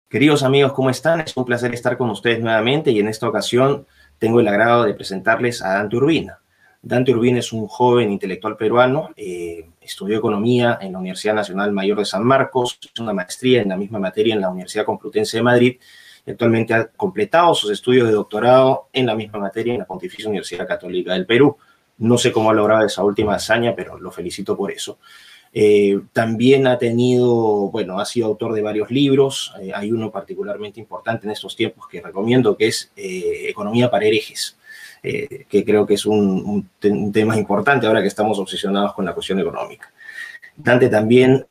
Queridos amigos, ¿cómo están? Es un placer estar con ustedes nuevamente y en esta ocasión tengo el agrado de presentarles a Dante Urbina. Dante Urbina es un joven intelectual peruano, estudió economía en la Universidad Nacional Mayor de San Marcos, hizo una maestría en la misma materia en la Universidad Complutense de Madrid y actualmente ha completado sus estudios de doctorado en la misma materia en la Pontificia Universidad Católica del Perú. No sé cómo ha logrado esa última hazaña, pero lo felicito por eso. También ha tenido, bueno, ha sido autor de varios libros. Hay uno particularmente importante en estos tiempos que recomiendo, que es Economía para herejes, que creo que es un tema importante ahora que estamos obsesionados con la cuestión económica. Dante también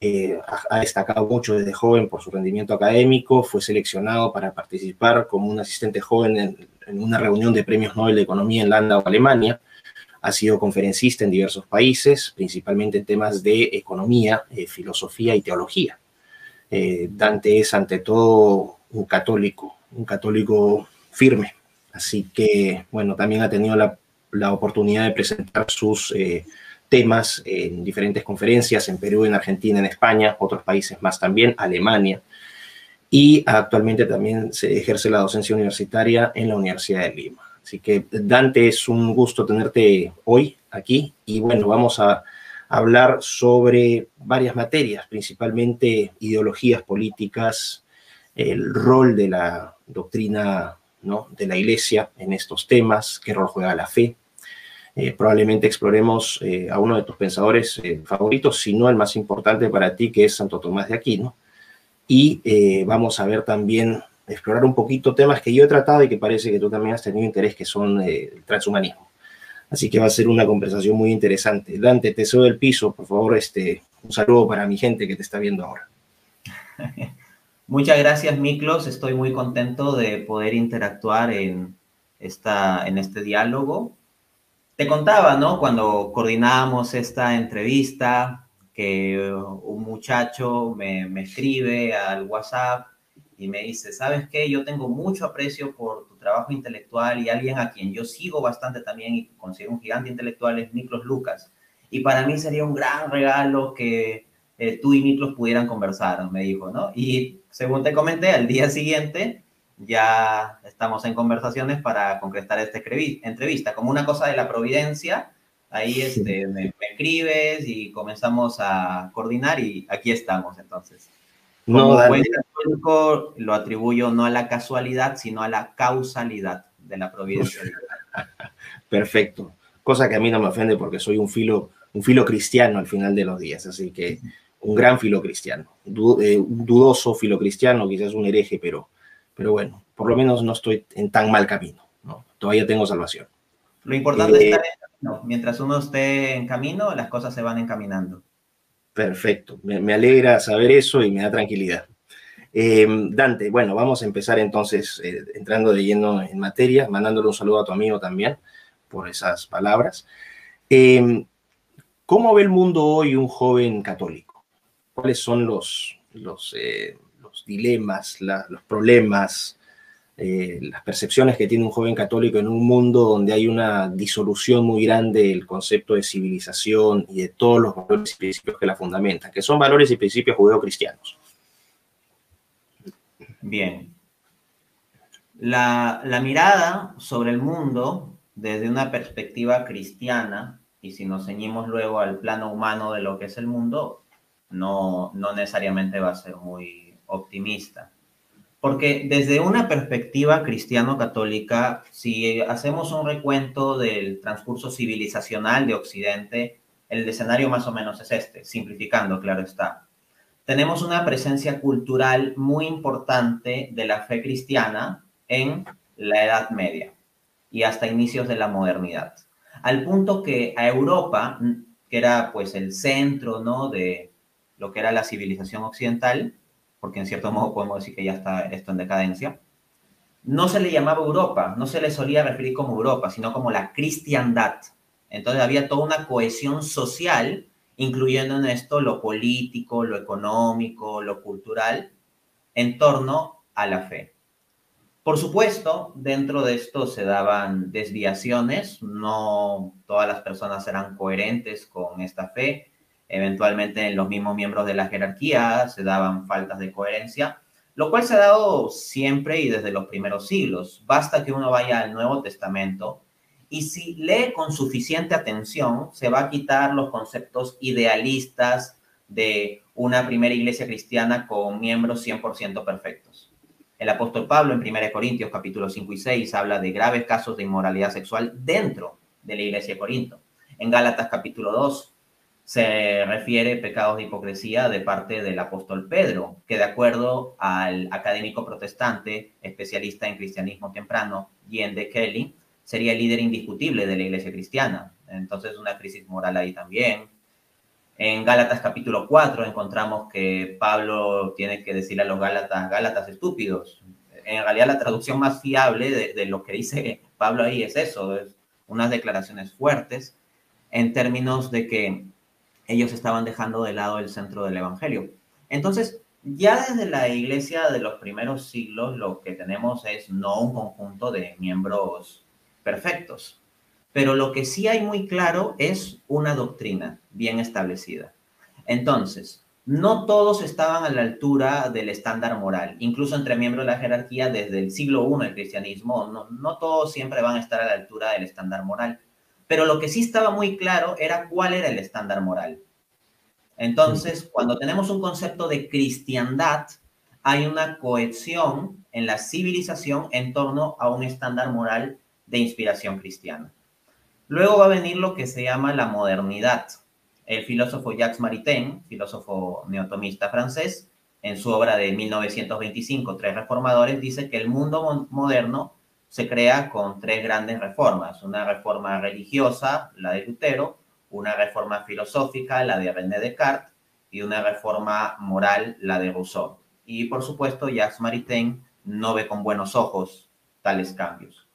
ha destacado mucho desde joven por su rendimiento académico, fue seleccionado para participar como un asistente joven en una reunión de premios Nobel de Economía en Landau, Alemania. Ha sido conferencista en diversos países, principalmente en temas de economía, filosofía y teología. Dante es ante todo un católico firme. Así que, bueno, también ha tenido la oportunidad de presentar sus temas en diferentes conferencias, en Perú, en Argentina, en España, otros países más también, Alemania. Y actualmente también se ejerce la docencia universitaria en la Universidad de Lima. Así que, Dante, es un gusto tenerte hoy aquí y bueno, vamos a hablar sobre varias materias, principalmente ideologías políticas, el rol de la doctrina, ¿no?, de la Iglesia en estos temas, qué rol juega la fe. Probablemente exploremos a uno de tus pensadores favoritos, si no el más importante para ti, que es Santo Tomás de Aquino. Y vamos a ver también, explorar un poquito temas que yo he tratado y que parece que tú también has tenido interés, que son el transhumanismo. Así que va a ser una conversación muy interesante. Dante, te cedo el piso, por favor, un saludo para mi gente que te está viendo ahora. Muchas gracias, Miklos. Estoy muy contento de poder interactuar en este diálogo. Te contaba, ¿no? Cuando coordinábamos esta entrevista, que un muchacho me escribe al WhatsApp y me dice, ¿sabes qué? Yo tengo mucho aprecio por tu trabajo intelectual y alguien a quien yo sigo bastante también y considero un gigante intelectual es Miklos Lucas. Y para mí sería un gran regalo que tú y Miklos pudieran conversar, me dijo, ¿no? Y según te comenté, al día siguiente ya estamos en conversaciones para concretar esta entrevista, como una cosa de la providencia. Ahí me escribes y comenzamos a coordinar y aquí estamos entonces. No, Como buen Dante. católico lo atribuyo no a la casualidad, sino a la causalidad de la providencia divina. Perfecto. Cosa que a mí no me ofende porque soy un filo cristiano al final de los días. Así que un gran filo cristiano. Un dudoso filo cristiano, quizás un hereje, pero bueno, por lo menos no estoy en tan mal camino, ¿no? Todavía tengo salvación. Lo importante es estar en camino. Mientras uno esté en camino, las cosas se van encaminando. Perfecto. Me alegra saber eso y me da tranquilidad. Dante, bueno, vamos a empezar entonces entrando de lleno en materia, mandándole un saludo a tu amigo también por esas palabras. Eh, ¿Cómo ve el mundo hoy un joven católico? ¿Cuáles son los dilemas, los problemas, las percepciones que tiene un joven católico en un mundo donde hay una disolución muy grande del concepto de civilización y de todos los valores y principios que la fundamentan, que son valores y principios judeocristianos? Bien. La mirada sobre el mundo desde una perspectiva cristiana, y si nos ceñimos luego al plano humano de lo que es el mundo, no necesariamente va a ser muy optimista. Porque desde una perspectiva cristiano-católica, si hacemos un recuento del transcurso civilizacional de Occidente, el escenario más o menos es este, simplificando, claro está. Tenemos una presencia cultural muy importante de la fe cristiana en la Edad Media y hasta inicios de la modernidad. Al punto que a Europa, que era pues el centro, ¿no?, de lo que era la civilización occidental, porque en cierto modo podemos decir que ya está esto en decadencia, no se le llamaba Europa, no se le solía referir como Europa, sino como la cristiandad. Entonces había toda una cohesión social, incluyendo en esto lo político, lo económico, lo cultural, en torno a la fe. Por supuesto, dentro de esto se daban desviaciones, no todas las personas eran coherentes con esta fe, eventualmente en los mismos miembros de la jerarquía se daban faltas de coherencia, lo cual se ha dado siempre y desde los primeros siglos. Basta que uno vaya al Nuevo Testamento y si lee con suficiente atención, se va a quitar los conceptos idealistas de una primera iglesia cristiana con miembros 100% perfectos. El apóstol Pablo en 1 Corintios capítulos 5 y 6 habla de graves casos de inmoralidad sexual dentro de la iglesia de Corinto. En Gálatas capítulo 2 se refiere pecados de hipocresía de parte del apóstol Pedro, que de acuerdo al académico protestante, especialista en cristianismo temprano, Ian D. Kelly, sería el líder indiscutible de la iglesia cristiana. Entonces, una crisis moral ahí también. En Gálatas capítulo 4 encontramos que Pablo tiene que decirle a los Gálatas, Gálatas estúpidos. En realidad la traducción más fiable de lo que dice Pablo ahí es eso, es unas declaraciones fuertes en términos de que ellos estaban dejando de lado el centro del evangelio. Entonces, ya desde la iglesia de los primeros siglos, lo que tenemos es no un conjunto de miembros perfectos, pero lo que sí hay muy claro es una doctrina bien establecida. Entonces, no todos estaban a la altura del estándar moral, incluso entre miembros de la jerarquía desde el siglo I del cristianismo, no todos siempre van a estar a la altura del estándar moral. Pero lo que sí estaba muy claro era cuál era el estándar moral. Entonces, cuando tenemos un concepto de cristiandad, hay una cohesión en la civilización en torno a un estándar moral de inspiración cristiana. Luego va a venir lo que se llama la modernidad. El filósofo Jacques Maritain, filósofo neotomista francés, en su obra de 1925, Tres Reformadores, dice que el mundo moderno se crea con tres grandes reformas. Una reforma religiosa, la de Lutero, una reforma filosófica, la de René Descartes, y una reforma moral, la de Rousseau. Y por supuesto, Jacques Maritain no ve con buenos ojos tales cambios.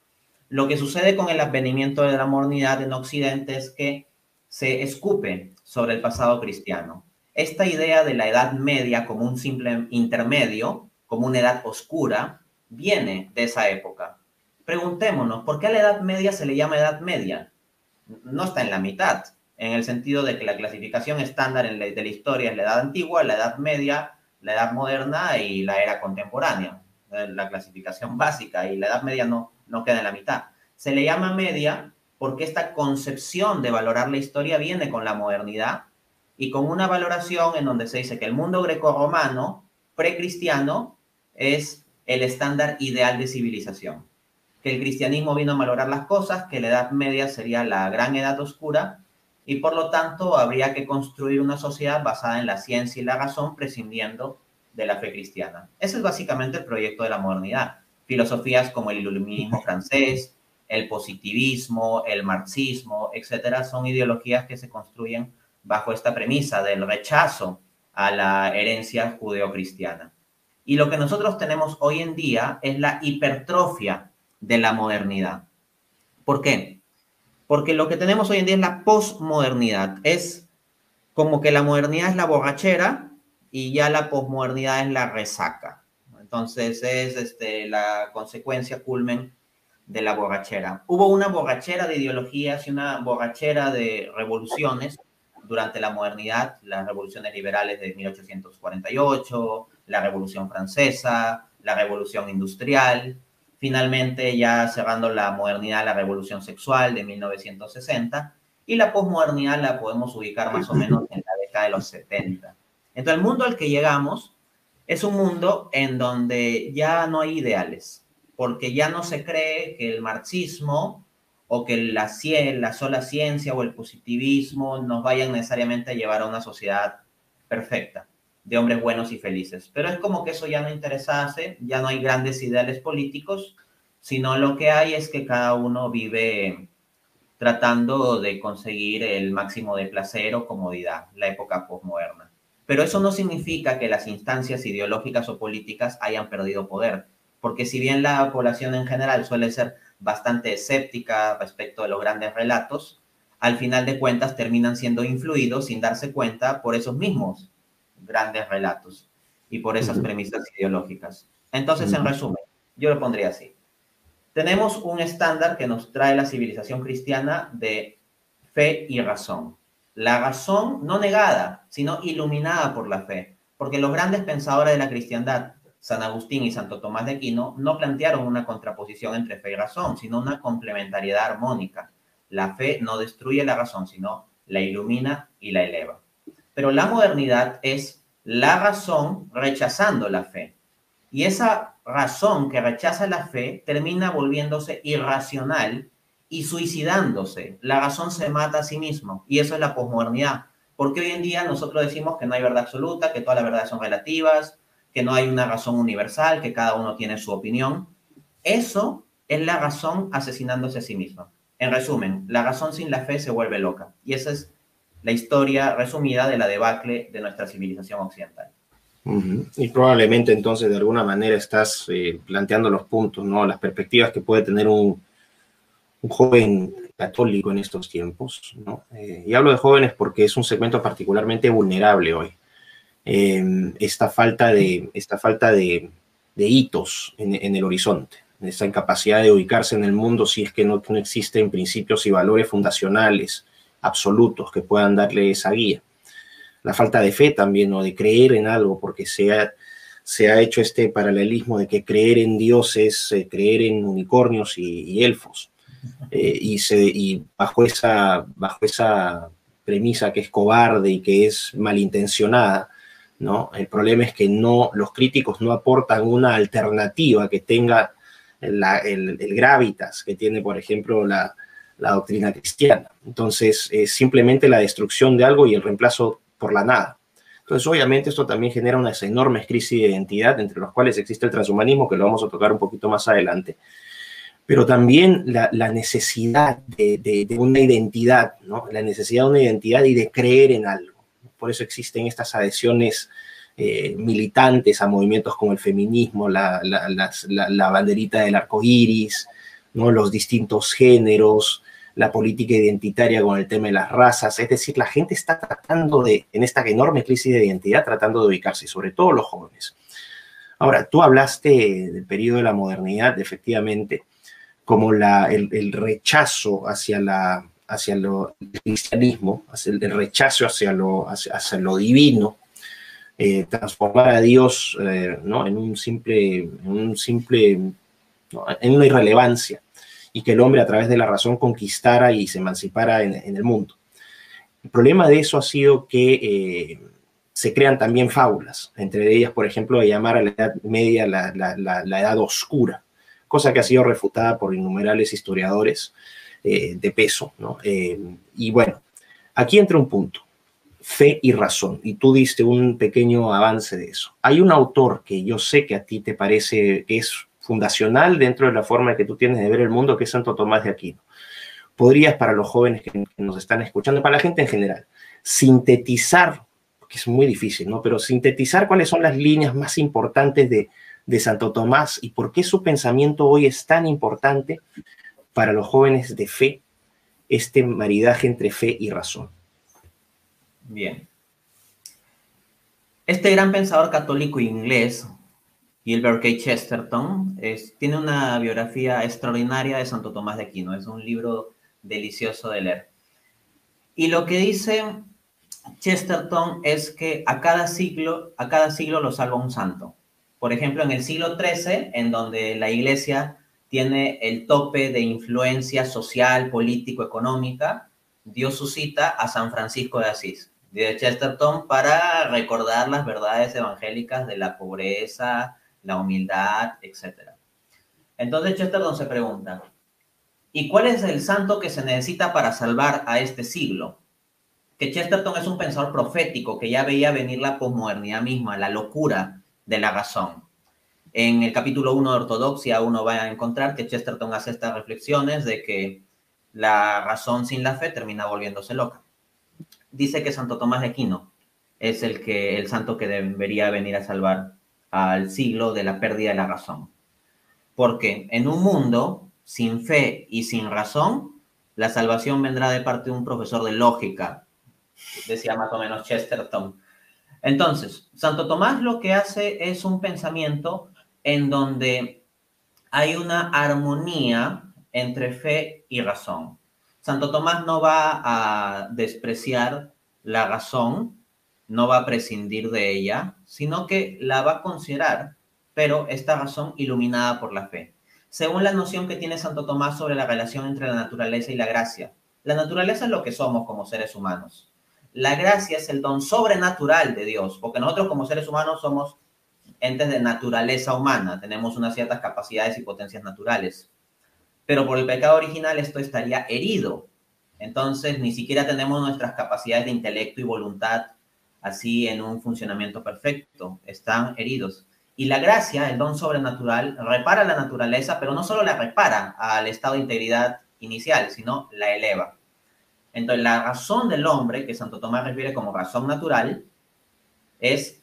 Lo que sucede con el advenimiento de la modernidad en Occidente es que se escupe sobre el pasado cristiano. Esta idea de la Edad Media como un simple intermedio, como una edad oscura, viene de esa época. Preguntémonos, ¿por qué a la Edad Media se le llama Edad Media? No está en la mitad, en el sentido de que la clasificación estándar de la historia es la Edad Antigua, la Edad Media, la Edad Moderna y la Era Contemporánea. La clasificación básica, y la Edad Media no queda en la mitad. Se le llama media porque esta concepción de valorar la historia viene con la modernidad y con una valoración en donde se dice que el mundo grecorromano precristiano es el estándar ideal de civilización, que el cristianismo vino a valorar las cosas, que la Edad Media sería la gran edad oscura y por lo tanto habría que construir una sociedad basada en la ciencia y la razón prescindiendo de la fe cristiana. Ese es básicamente el proyecto de la modernidad. Filosofías como el iluminismo francés, el positivismo, el marxismo, etcétera, son ideologías que se construyen bajo esta premisa del rechazo a la herencia judeocristiana. Y lo que nosotros tenemos hoy en día es la hipertrofia de la modernidad. ¿Por qué? Porque lo que tenemos hoy en día es la posmodernidad. Es como que la modernidad es la borrachera y ya la posmodernidad es la resaca. Entonces es la consecuencia culmen de la borrachera. Hubo una borrachera de ideologías y una borrachera de revoluciones durante la modernidad, las revoluciones liberales de 1848, la Revolución Francesa, la Revolución Industrial, finalmente ya cerrando la modernidad, la Revolución Sexual de 1960, y la posmodernidad la podemos ubicar más o menos en la década de los 70. Entonces el mundo al que llegamos es un mundo en donde ya no hay ideales, porque ya no se cree que el marxismo o que la sola ciencia o el positivismo nos vayan necesariamente a llevar a una sociedad perfecta, de hombres buenos y felices. Pero es como que eso ya no interesase, ya no hay grandes ideales políticos, sino lo que hay es que cada uno vive tratando de conseguir el máximo de placer o comodidad, la época posmoderna. Pero eso no significa que las instancias ideológicas o políticas hayan perdido poder, porque si bien la población en general suele ser bastante escéptica respecto a los grandes relatos, al final de cuentas terminan siendo influidos sin darse cuenta por esos mismos grandes relatos y por esas premisas ideológicas. Entonces, en resumen, yo lo pondría así. Tenemos un estándar que nos trae la civilización cristiana de fe y razón. La razón no negada, sino iluminada por la fe, porque los grandes pensadores de la cristiandad, San Agustín y Santo Tomás de Aquino no plantearon una contraposición entre fe y razón, sino una complementariedad armónica. La fe no destruye la razón, sino la ilumina y la eleva. Pero la modernidad es la razón rechazando la fe. Y esa razón que rechaza la fe termina volviéndose irracional y suicidándose. La razón se mata a sí misma. Y eso es la posmodernidad. Porque hoy en día nosotros decimos que no hay verdad absoluta, que todas las verdades son relativas, que no hay una razón universal, que cada uno tiene su opinión. Eso es la razón asesinándose a sí misma. En resumen, la razón sin la fe se vuelve loca. Y esa es la historia resumida de la debacle de nuestra civilización occidental. Y probablemente entonces de alguna manera estás planteando los puntos, ¿no? Las perspectivas que puede tener un joven católico en estos tiempos, ¿no? Y hablo de jóvenes porque es un segmento particularmente vulnerable hoy. Esta falta de hitos en el horizonte, esta incapacidad de ubicarse en el mundo si es que no existen principios y valores fundacionales absolutos que puedan darle esa guía. La falta de fe también, o de creer en algo, porque se ha hecho este paralelismo de que creer en Dios es creer en unicornios y elfos. Y bajo esa premisa que es cobarde y que es malintencionada, ¿no? El problema es que los críticos no aportan una alternativa que tenga el gravitas que tiene, por ejemplo, la doctrina cristiana. Entonces, es simplemente la destrucción de algo y el reemplazo por la nada. Entonces, obviamente, esto también genera unas enormes crisis de identidad, entre las cuales existe el transhumanismo, que lo vamos a tocar un poquito más adelante, pero también la necesidad de una identidad, ¿no? La necesidad de una identidad y de creer en algo. Por eso existen estas adhesiones militantes a movimientos como el feminismo, la banderita del arco iris, ¿no? Los distintos géneros, la política identitaria con el tema de las razas. Es decir, la gente está tratando en esta enorme crisis de identidad, tratando de ubicarse, sobre todo los jóvenes. Ahora, tú hablaste del periodo de la modernidad, efectivamente, como el rechazo hacia el cristianismo, el rechazo hacia lo divino, transformar a Dios, ¿no? en una irrelevancia, y que el hombre a través de la razón conquistara y se emancipara en el mundo. El problema de eso ha sido que se crean también fábulas, entre ellas, por ejemplo, de llamar a la Edad Media la Edad Oscura, cosa que ha sido refutada por innumerables historiadores de peso, ¿no? Y bueno, aquí entra un punto, fe y razón, y tú diste un pequeño avance de eso. Hay un autor que yo sé que a ti te parece que es fundacional dentro de la forma que tú tienes de ver el mundo, que es Santo Tomás de Aquino. Podrías, para los jóvenes que nos están escuchando, para la gente en general, sintetizar, que es muy difícil, ¿no? Pero sintetizar cuáles son las líneas más importantes de Santo Tomás y por qué su pensamiento hoy es tan importante para los jóvenes de fe, este maridaje entre fe y razón. Bien. Este gran pensador católico inglés, Gilbert K. Chesterton, tiene una biografía extraordinaria de Santo Tomás de Aquino. Es un libro delicioso de leer. Y lo que dice Chesterton es que a cada siglo lo salva un santo. Por ejemplo, en el siglo XIII, en donde la Iglesia tiene el tope de influencia social, político, económica, Dios suscita a San Francisco de Asís, de Chesterton, para recordar las verdades evangélicas de la pobreza, la humildad, etc. Entonces Chesterton se pregunta, ¿y cuál es el santo que se necesita para salvar a este siglo? Que Chesterton es un pensador profético que ya veía venir la posmodernidad misma, la locura de la razón. En el capítulo 1 de Ortodoxia uno va a encontrar que Chesterton hace estas reflexiones de que la razón sin la fe termina volviéndose loca. Dice que Santo Tomás de Aquino es el santo que debería venir a salvar al siglo de la pérdida de la razón. Porque en un mundo sin fe y sin razón, la salvación vendrá de parte de un profesor de lógica, decía más o menos Chesterton. Entonces, Santo Tomás lo que hace es un pensamiento en donde hay una armonía entre fe y razón. Santo Tomás no va a despreciar la razón, no va a prescindir de ella, sino que la va a considerar pero esta razón iluminada por la fe. Según la noción que tiene Santo Tomás sobre la relación entre la naturaleza y la gracia, la naturaleza es lo que somos como seres humanos. La gracia es el don sobrenatural de Dios, porque nosotros como seres humanos somos entes de naturaleza humana, tenemos unas ciertas capacidades y potencias naturales. Pero por el pecado original esto estaría herido. Entonces ni siquiera tenemos nuestras capacidades de intelecto y voluntad así en un funcionamiento perfecto, están heridos. Y la gracia, el don sobrenatural, repara la naturaleza, pero no solo la repara al estado de integridad inicial, sino la eleva. Entonces, la razón del hombre, que Santo Tomás refiere como razón natural, es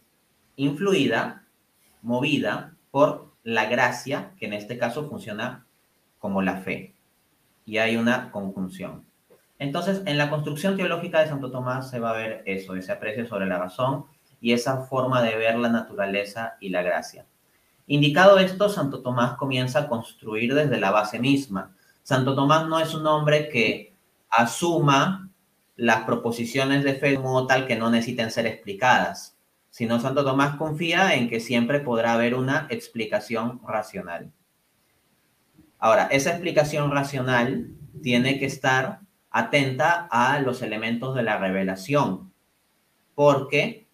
influida, movida por la gracia, que en este caso funciona como la fe. Y hay una conjunción. Entonces, en la construcción teológica de Santo Tomás se va a ver eso, ese aprecio sobre la razón y esa forma de ver la naturaleza y la gracia. Indicado esto, Santo Tomás comienza a construir desde la base misma. Santo Tomás no es un hombre que asuma las proposiciones de fe de modo tal que no necesiten ser explicadas, sino Santo Tomás confía en que siempre podrá haber una explicación racional. Ahora, esa explicación racional tiene que estar atenta a los elementos de la revelación, porque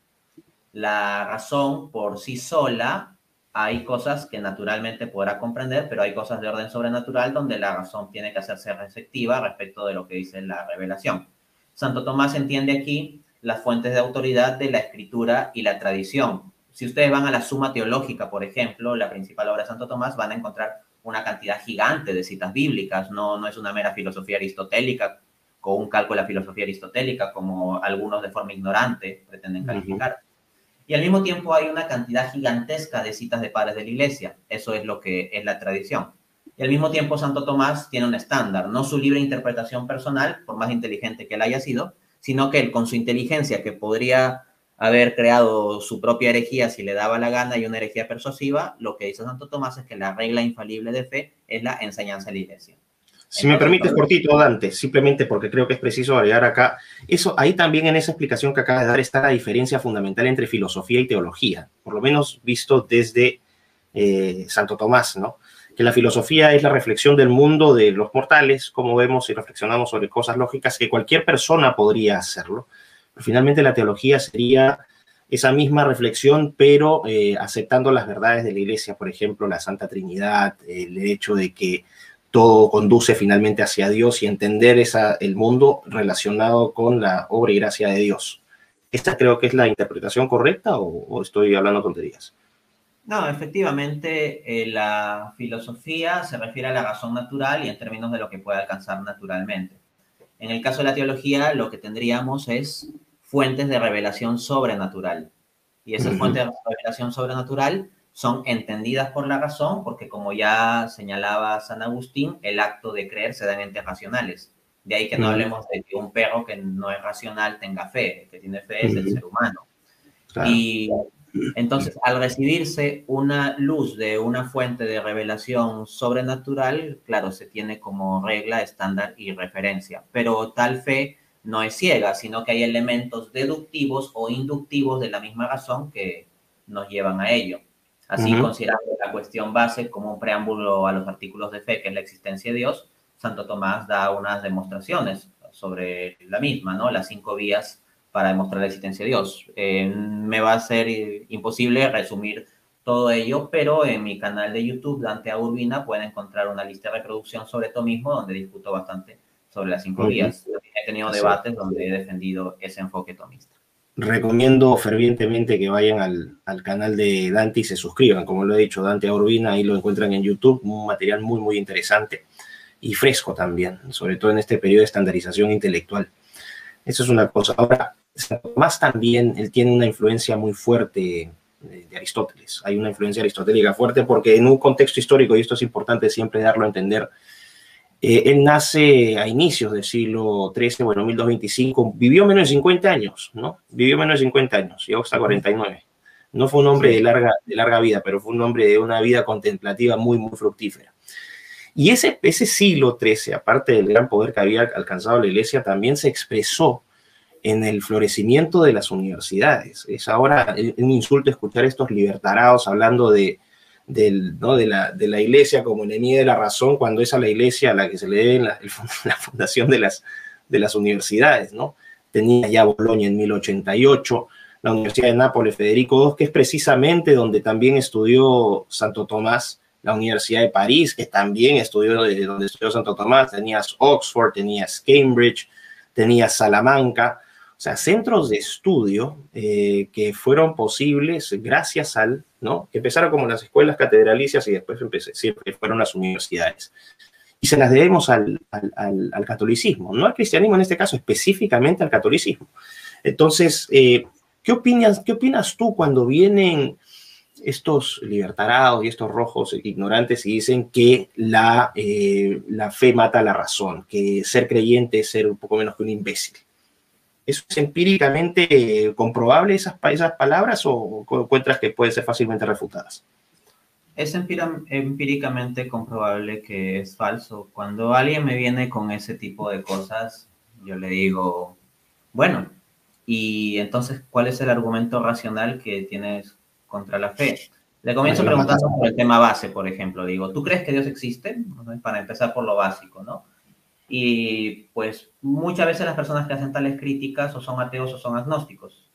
la razón por sí sola, hay cosas que naturalmente podrá comprender, pero hay cosas de orden sobrenatural donde la razón tiene que hacerse receptiva respecto de lo que dice la revelación. Santo Tomás entiende aquí las fuentes de autoridad de la escritura y la tradición. Si ustedes van a la Suma Teológica, por ejemplo, la principal obra de Santo Tomás, van a encontrar una cantidad gigante de citas bíblicas, no es una mera filosofía aristotélica, con un cálculo de la filosofía aristotélica, como algunos de forma ignorante pretenden calificar. Y al mismo tiempo hay una cantidad gigantesca de citas de padres de la Iglesia. Eso es lo que es la tradición. Y al mismo tiempo Santo Tomás tiene un estándar, no su libre interpretación personal, por más inteligente que él haya sido, sino que él con su inteligencia, que podría haber creado su propia herejía si le daba la gana y una herejía persuasiva, lo que dice Santo Tomás es que la regla infalible de fe es la enseñanza de la Iglesia. Si me permites, cortito, Dante, simplemente porque creo que es preciso agregar acá, eso, ahí también en esa explicación que acabas de dar está la diferencia fundamental entre filosofía y teología, por lo menos visto desde Santo Tomás, ¿no? Que la filosofía es la reflexión del mundo de los mortales, como vemos y reflexionamos sobre cosas lógicas que cualquier persona podría hacerlo. Pero finalmente la teología sería esa misma reflexión, pero aceptando las verdades de la Iglesia, por ejemplo, la Santa Trinidad, el hecho de que todo conduce finalmente hacia Dios y entender el mundo relacionado con la obra y gracia de Dios. ¿Esta creo que es la interpretación correcta o estoy hablando tonterías? No, efectivamente, la filosofía se refiere a la razón natural y en términos de lo que puede alcanzar naturalmente. En el caso de la teología, lo que tendríamos es fuentes de revelación sobrenatural. Y esas fuentes de revelación sobrenatural son entendidas por la razón, porque como ya señalaba San Agustín, el acto de creer se da en entes racionales. De ahí que no hablemos de que un perro que no es racional tenga fe. El que tiene fe es el ser humano. Claro. Y entonces, al recibirse una luz de una fuente de revelación sobrenatural, claro, se tiene como regla, estándar y referencia. Pero tal fe no es ciega, sino que hay elementos deductivos o inductivos de la misma razón que nos llevan a ello. Así, considerando la cuestión base como un preámbulo a los artículos de fe, que es la existencia de Dios, Santo Tomás da unas demostraciones sobre la misma, ¿no? Las 5 vías para demostrar la existencia de Dios. Me va a ser imposible resumir todo ello, pero en mi canal de YouTube, Dante A. Urbina, pueden encontrar una lista de reproducción sobre tomismo, donde discuto bastante sobre las 5 vías. He tenido debates donde he defendido ese enfoque tomista. Recomiendo fervientemente que vayan al canal de Dante y se suscriban. Como lo he dicho, Dante A. Urbina, ahí lo encuentran en YouTube, un material muy, muy interesante y fresco también, sobre todo en este periodo de estandarización intelectual. Eso es una cosa. Ahora, Tomás también, él tiene una influencia muy fuerte de Aristóteles. Hay una influencia aristotélica fuerte porque en un contexto histórico, y esto es importante siempre darlo a entender, él nace a inicios del siglo XIII, bueno, 1225, vivió menos de 50 años, ¿no? Vivió menos de 50 años, llegó hasta 49. No fue un hombre de larga vida, pero fue un hombre de una vida contemplativa muy, muy fructífera. Y ese siglo XIII, aparte del gran poder que había alcanzado la Iglesia, también se expresó en el florecimiento de las universidades. Es ahora un insulto escuchar estos libertarados hablando de ¿no? de la iglesia como enemiga de la razón, cuando es a la iglesia a la que se le debe la fundación de las universidades, ¿no? Tenía ya Bolonia en 1088, la Universidad de Nápoles Federico II, que es precisamente donde también estudió Santo Tomás, la Universidad de París, que también estudió donde estudió Santo Tomás, tenías Oxford, tenías Cambridge, tenías Salamanca, o sea, centros de estudio que fueron posibles gracias al, ¿no? Que empezaron como las escuelas catedralicias y después siempre fueron las universidades. Y se las debemos al catolicismo, no al cristianismo en este caso, específicamente al catolicismo. Entonces, ¿qué opinas tú cuando vienen estos libertarados y estos rojos ignorantes y dicen que la fe mata la razón, que ser creyente es ser un poco menos que un imbécil? ¿Eso es empíricamente comprobable, esas palabras, o encuentras que pueden ser fácilmente refutadas? Es empíricamente comprobable que es falso. Cuando alguien me viene con ese tipo de cosas, yo le digo, bueno, y entonces, ¿cuál es el argumento racional que tienes contra la fe? Le comienzo preguntando por el tema base, por ejemplo. Digo, ¿tú crees que Dios existe? Para empezar por lo básico, ¿no? Y pues muchas veces las personas que hacen tales críticas o son ateos o son agnósticos.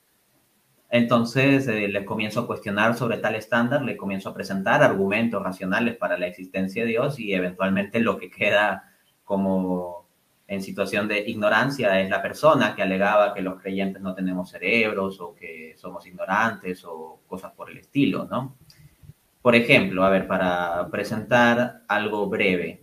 Entonces le comienzo a cuestionar sobre tal estándar, le comienzo a presentar argumentos racionales para la existencia de Dios y eventualmente lo que queda como en situación de ignorancia es la persona que alegaba que los creyentes no tenemos cerebros o que somos ignorantes o cosas por el estilo, ¿no? Por ejemplo, a ver, para presentar algo breve,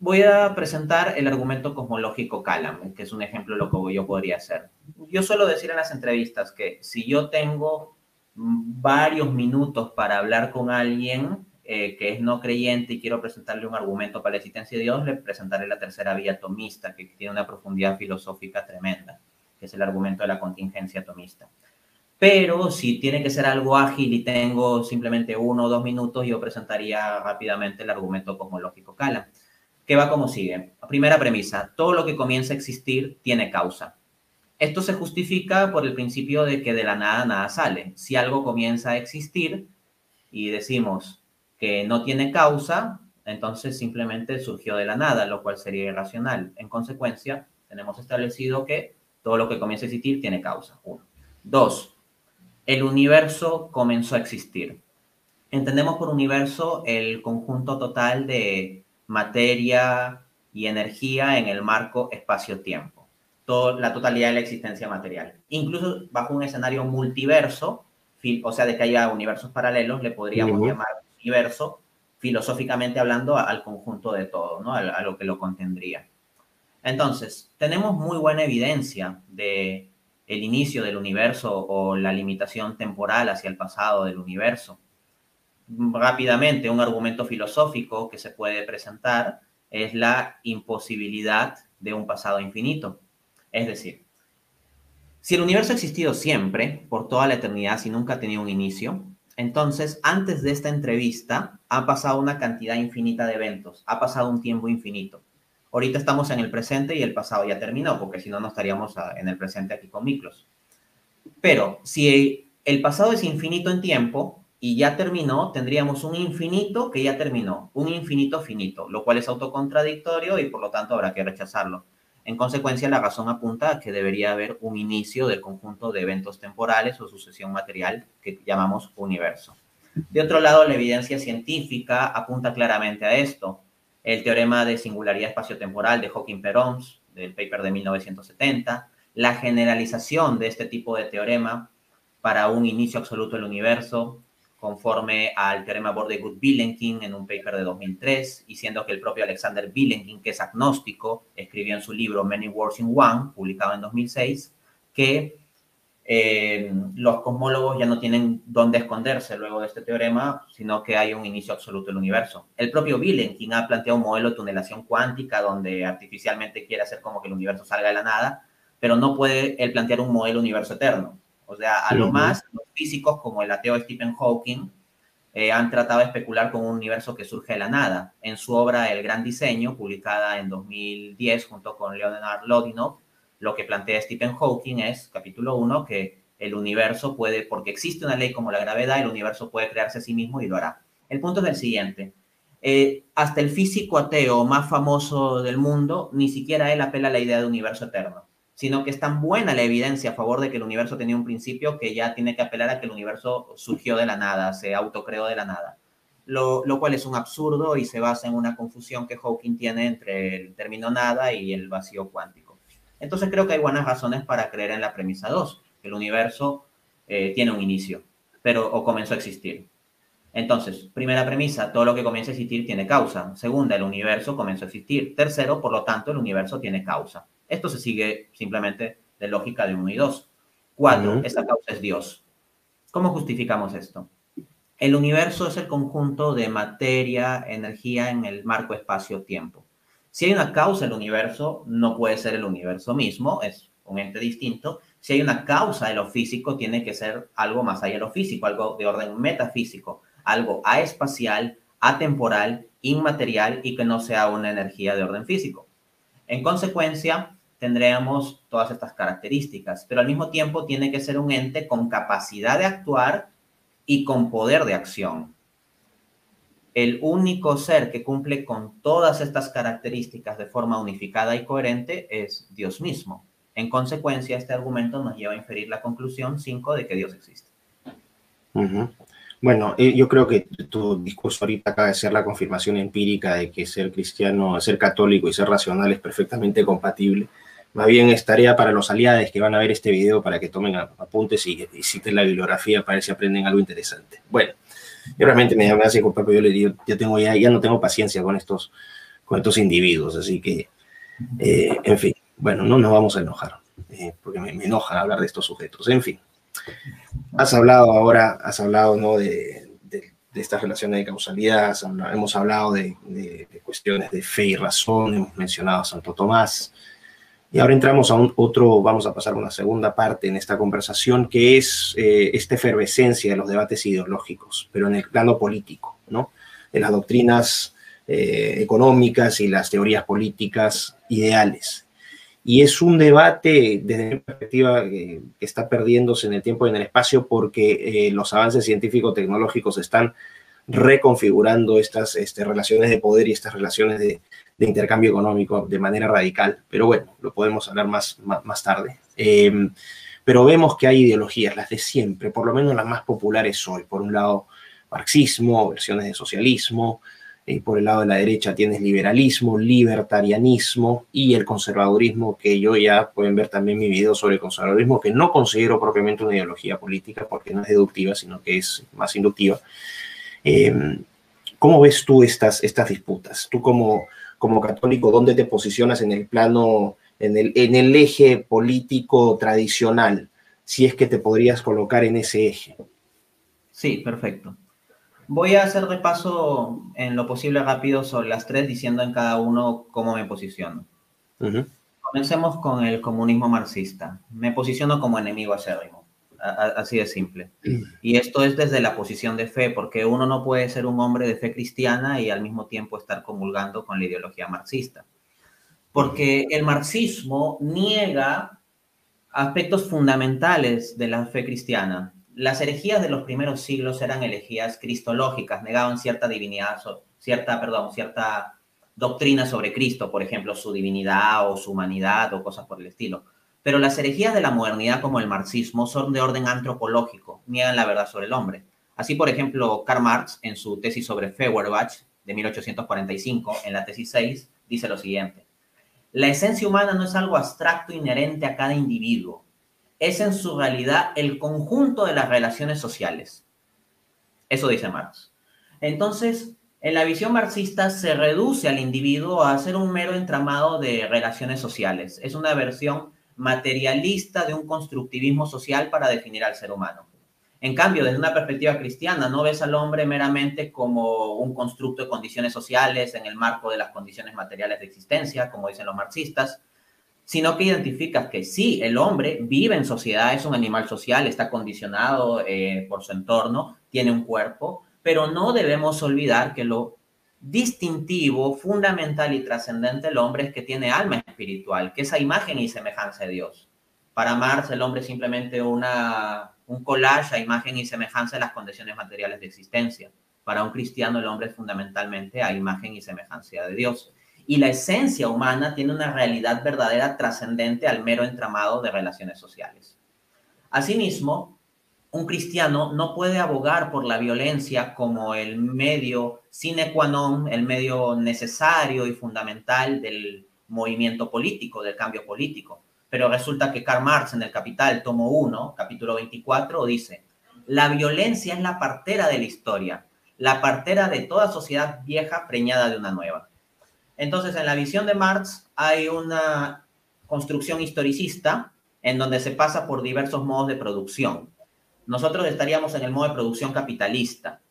voy a presentar el argumento cosmológico Kalam, que es un ejemplo de lo que yo podría hacer. Yo suelo decir en las entrevistas que si yo tengo varios minutos para hablar con alguien que es no creyente y quiero presentarle un argumento para la existencia de Dios, le presentaré la tercera vía atomista, que tiene una profundidad filosófica tremenda, que es el argumento de la contingencia atomista. Pero si tiene que ser algo ágil y tengo simplemente 1 o 2 minutos, yo presentaría rápidamente el argumento cosmológico Kalam, que va como sigue. Primera premisa, todo lo que comienza a existir tiene causa. Esto se justifica por el principio de que de la nada nada sale. Si algo comienza a existir y decimos que no tiene causa, entonces simplemente surgió de la nada, lo cual sería irracional. En consecuencia, tenemos establecido que todo lo que comienza a existir tiene causa. 1. 2. El universo comenzó a existir. Entendemos por universo el conjunto total de materia y energía en el marco espacio-tiempo. La totalidad de la existencia material. Incluso bajo un escenario multiverso, o sea, de que haya universos paralelos, le podríamos llamar universo, filosóficamente hablando, al conjunto de todo, ¿no? A lo que lo contendría. Entonces, tenemos muy buena evidencia de el inicio del universo o la limitación temporal hacia el pasado del universo. Rápidamente, un argumento filosófico que se puede presentar es la imposibilidad de un pasado infinito. Es decir, si el universo ha existido siempre, por toda la eternidad, si nunca ha tenido un inicio, entonces antes de esta entrevista ha pasado una cantidad infinita de eventos, ha pasado un tiempo infinito. Ahorita estamos en el presente y el pasado ya terminó, porque si no, no estaríamos en el presente aquí con Miklos. Pero si el pasado es infinito en tiempo y ya terminó, tendríamos un infinito que ya terminó, un infinito finito, lo cual es autocontradictorio y por lo tanto habrá que rechazarlo. En consecuencia, la razón apunta a que debería haber un inicio del conjunto de eventos temporales o sucesión material que llamamos universo. De otro lado, la evidencia científica apunta claramente a esto. El teorema de singularidad espaciotemporal de Hawking-Perons, del paper de 1970, la generalización de este tipo de teorema para un inicio absoluto del universo, conforme al teorema Bordegood-Vilenkin en un paper de 2003, y siendo que el propio Alexander Vilenkin, que es agnóstico, escribió en su libro Many Worlds in One, publicado en 2006, que los cosmólogos ya no tienen dónde esconderse luego de este teorema, sino que hay un inicio absoluto del universo. El propio Vilenkin ha planteado un modelo de tunelación cuántica donde artificialmente quiere hacer como que el universo salga de la nada, pero no puede él plantear un modelo universo eterno. O sea, a lo más, los físicos como el ateo Stephen Hawking han tratado de especular con un universo que surge de la nada. En su obra El Gran Diseño, publicada en 2010 junto con Leonard Lodinov, lo que plantea Stephen Hawking es, capítulo 1, que el universo puede, porque existe una ley como la gravedad, el universo puede crearse a sí mismo y lo hará. El punto es el siguiente. Hasta el físico ateo más famoso del mundo, ni siquiera él apela a la idea de universo eterno, sino que es tan buena la evidencia a favor de que el universo tenía un principio que ya tiene que apelar a que el universo surgió de la nada, se autocreó de la nada. Lo cual es un absurdo y se basa en una confusión que Hawking tiene entre el término nada y el vacío cuántico. Entonces creo que hay buenas razones para creer en la premisa 2, que el universo tiene un inicio, o comenzó a existir. Entonces, primera premisa, todo lo que comienza a existir tiene causa. Segunda, el universo comenzó a existir. Tercero, por lo tanto, el universo tiene causa. Esto se sigue simplemente de lógica de 1 y 2. 4, esa causa es Dios. ¿Cómo justificamos esto? El universo es el conjunto de materia, energía en el marco espacio-tiempo. Si hay una causa del universo, no puede ser el universo mismo, es un ente distinto. Si hay una causa de lo físico, tiene que ser algo más allá de lo físico, algo de orden metafísico, algo aespacial, atemporal, inmaterial y que no sea una energía de orden físico. En consecuencia, tendríamos todas estas características, pero al mismo tiempo tiene que ser un ente con capacidad de actuar y con poder de acción. El único ser que cumple con todas estas características de forma unificada y coherente es Dios mismo. En consecuencia, este argumento nos lleva a inferir la conclusión 5 de que Dios existe. Bueno, yo creo que tu discurso ahorita acaba de ser la confirmación empírica de que ser cristiano, ser católico y ser racional es perfectamente compatible. Más bien es tarea para los aliados que van a ver este video para que tomen apuntes y citen la bibliografía para ver si aprenden algo interesante. Bueno, yo realmente me hace culpa, pero yo le digo, ya no tengo paciencia con estos individuos, así que, en fin, bueno, no nos vamos a enojar, porque me enoja hablar de estos sujetos, en fin. Has hablado ¿no? de estas relaciones de causalidad, hemos hablado de cuestiones de fe y razón, hemos mencionado a Santo Tomás, y ahora entramos a vamos a pasar a una segunda parte en esta conversación, que es esta efervescencia de los debates ideológicos, pero en el plano político, ¿no? De las doctrinas económicas y las teorías políticas ideales. Y es un debate, desde mi perspectiva, que está perdiéndose en el tiempo y en el espacio porque los avances científico-tecnológicos están reconfigurando estas relaciones de poder y estas relaciones de intercambio económico de manera radical. Pero bueno, lo podemos hablar más tarde. Pero vemos que hay ideologías, las de siempre, por lo menos las más populares hoy. Por un lado, marxismo, versiones de socialismo. Por el lado de la derecha tienes liberalismo, libertarianismo y el conservadurismo, que yo ya pueden ver también mi video sobre el conservadurismo, que no considero propiamente una ideología política porque no es deductiva, sino que es más inductiva. ¿Cómo ves tú estas disputas? Tú como católico, ¿dónde te posicionas en el plano, en el eje político tradicional? Si es que te podrías colocar en ese eje. Sí, perfecto. Voy a hacer repaso en lo posible rápido sobre las tres, diciendo en cada uno cómo me posiciono. Comencemos con el comunismo marxista. Me posiciono como enemigo acérrimo, así de simple. Y esto es desde la posición de fe, porque uno no puede ser un hombre de fe cristiana y al mismo tiempo estar comulgando con la ideología marxista. Porque el marxismo niega aspectos fundamentales de la fe cristiana. Las herejías de los primeros siglos eran herejías cristológicas, negaban cierta divinidad, cierta doctrina sobre Cristo, por ejemplo, su divinidad o su humanidad o cosas por el estilo. Pero las herejías de la modernidad, como el marxismo, son de orden antropológico, niegan la verdad sobre el hombre. Así, por ejemplo, Karl Marx, en su tesis sobre Feuerbach, de 1845, en la tesis 6, dice lo siguiente: la esencia humana no es algo abstracto inherente a cada individuo. Es en su realidad el conjunto de las relaciones sociales. Eso dice Marx. Entonces, en la visión marxista se reduce al individuo a ser un mero entramado de relaciones sociales. Es una versión materialista de un constructivismo social para definir al ser humano. En cambio, desde una perspectiva cristiana, no ves al hombre meramente como un constructo de condiciones sociales en el marco de las condiciones materiales de existencia, como dicen los marxistas, sino que identificas que sí, el hombre vive en sociedad, es un animal social, está condicionado por su entorno, tiene un cuerpo, pero no debemos olvidar que lo distintivo, fundamental y trascendente del hombre es que tiene alma espiritual, que es a imagen y semejanza de Dios. Para Marx, el hombre es simplemente un collage a imagen y semejanza de las condiciones materiales de existencia. Para un cristiano, el hombre es fundamentalmente a imagen y semejanza de Dios. Y la esencia humana tiene una realidad verdadera trascendente al mero entramado de relaciones sociales. Asimismo, un cristiano no puede abogar por la violencia como el medio sine qua non, el medio necesario y fundamental del movimiento político, del cambio político. Pero resulta que Karl Marx en el Capital, tomo 1, capítulo 24, dice: la violencia es la partera de la historia, la partera de toda sociedad vieja preñada de una nueva. Entonces, en la visión de Marx hay una construcción historicista en donde se pasa por diversos modos de producción. Nosotros estaríamos en el modo de producción capitalista.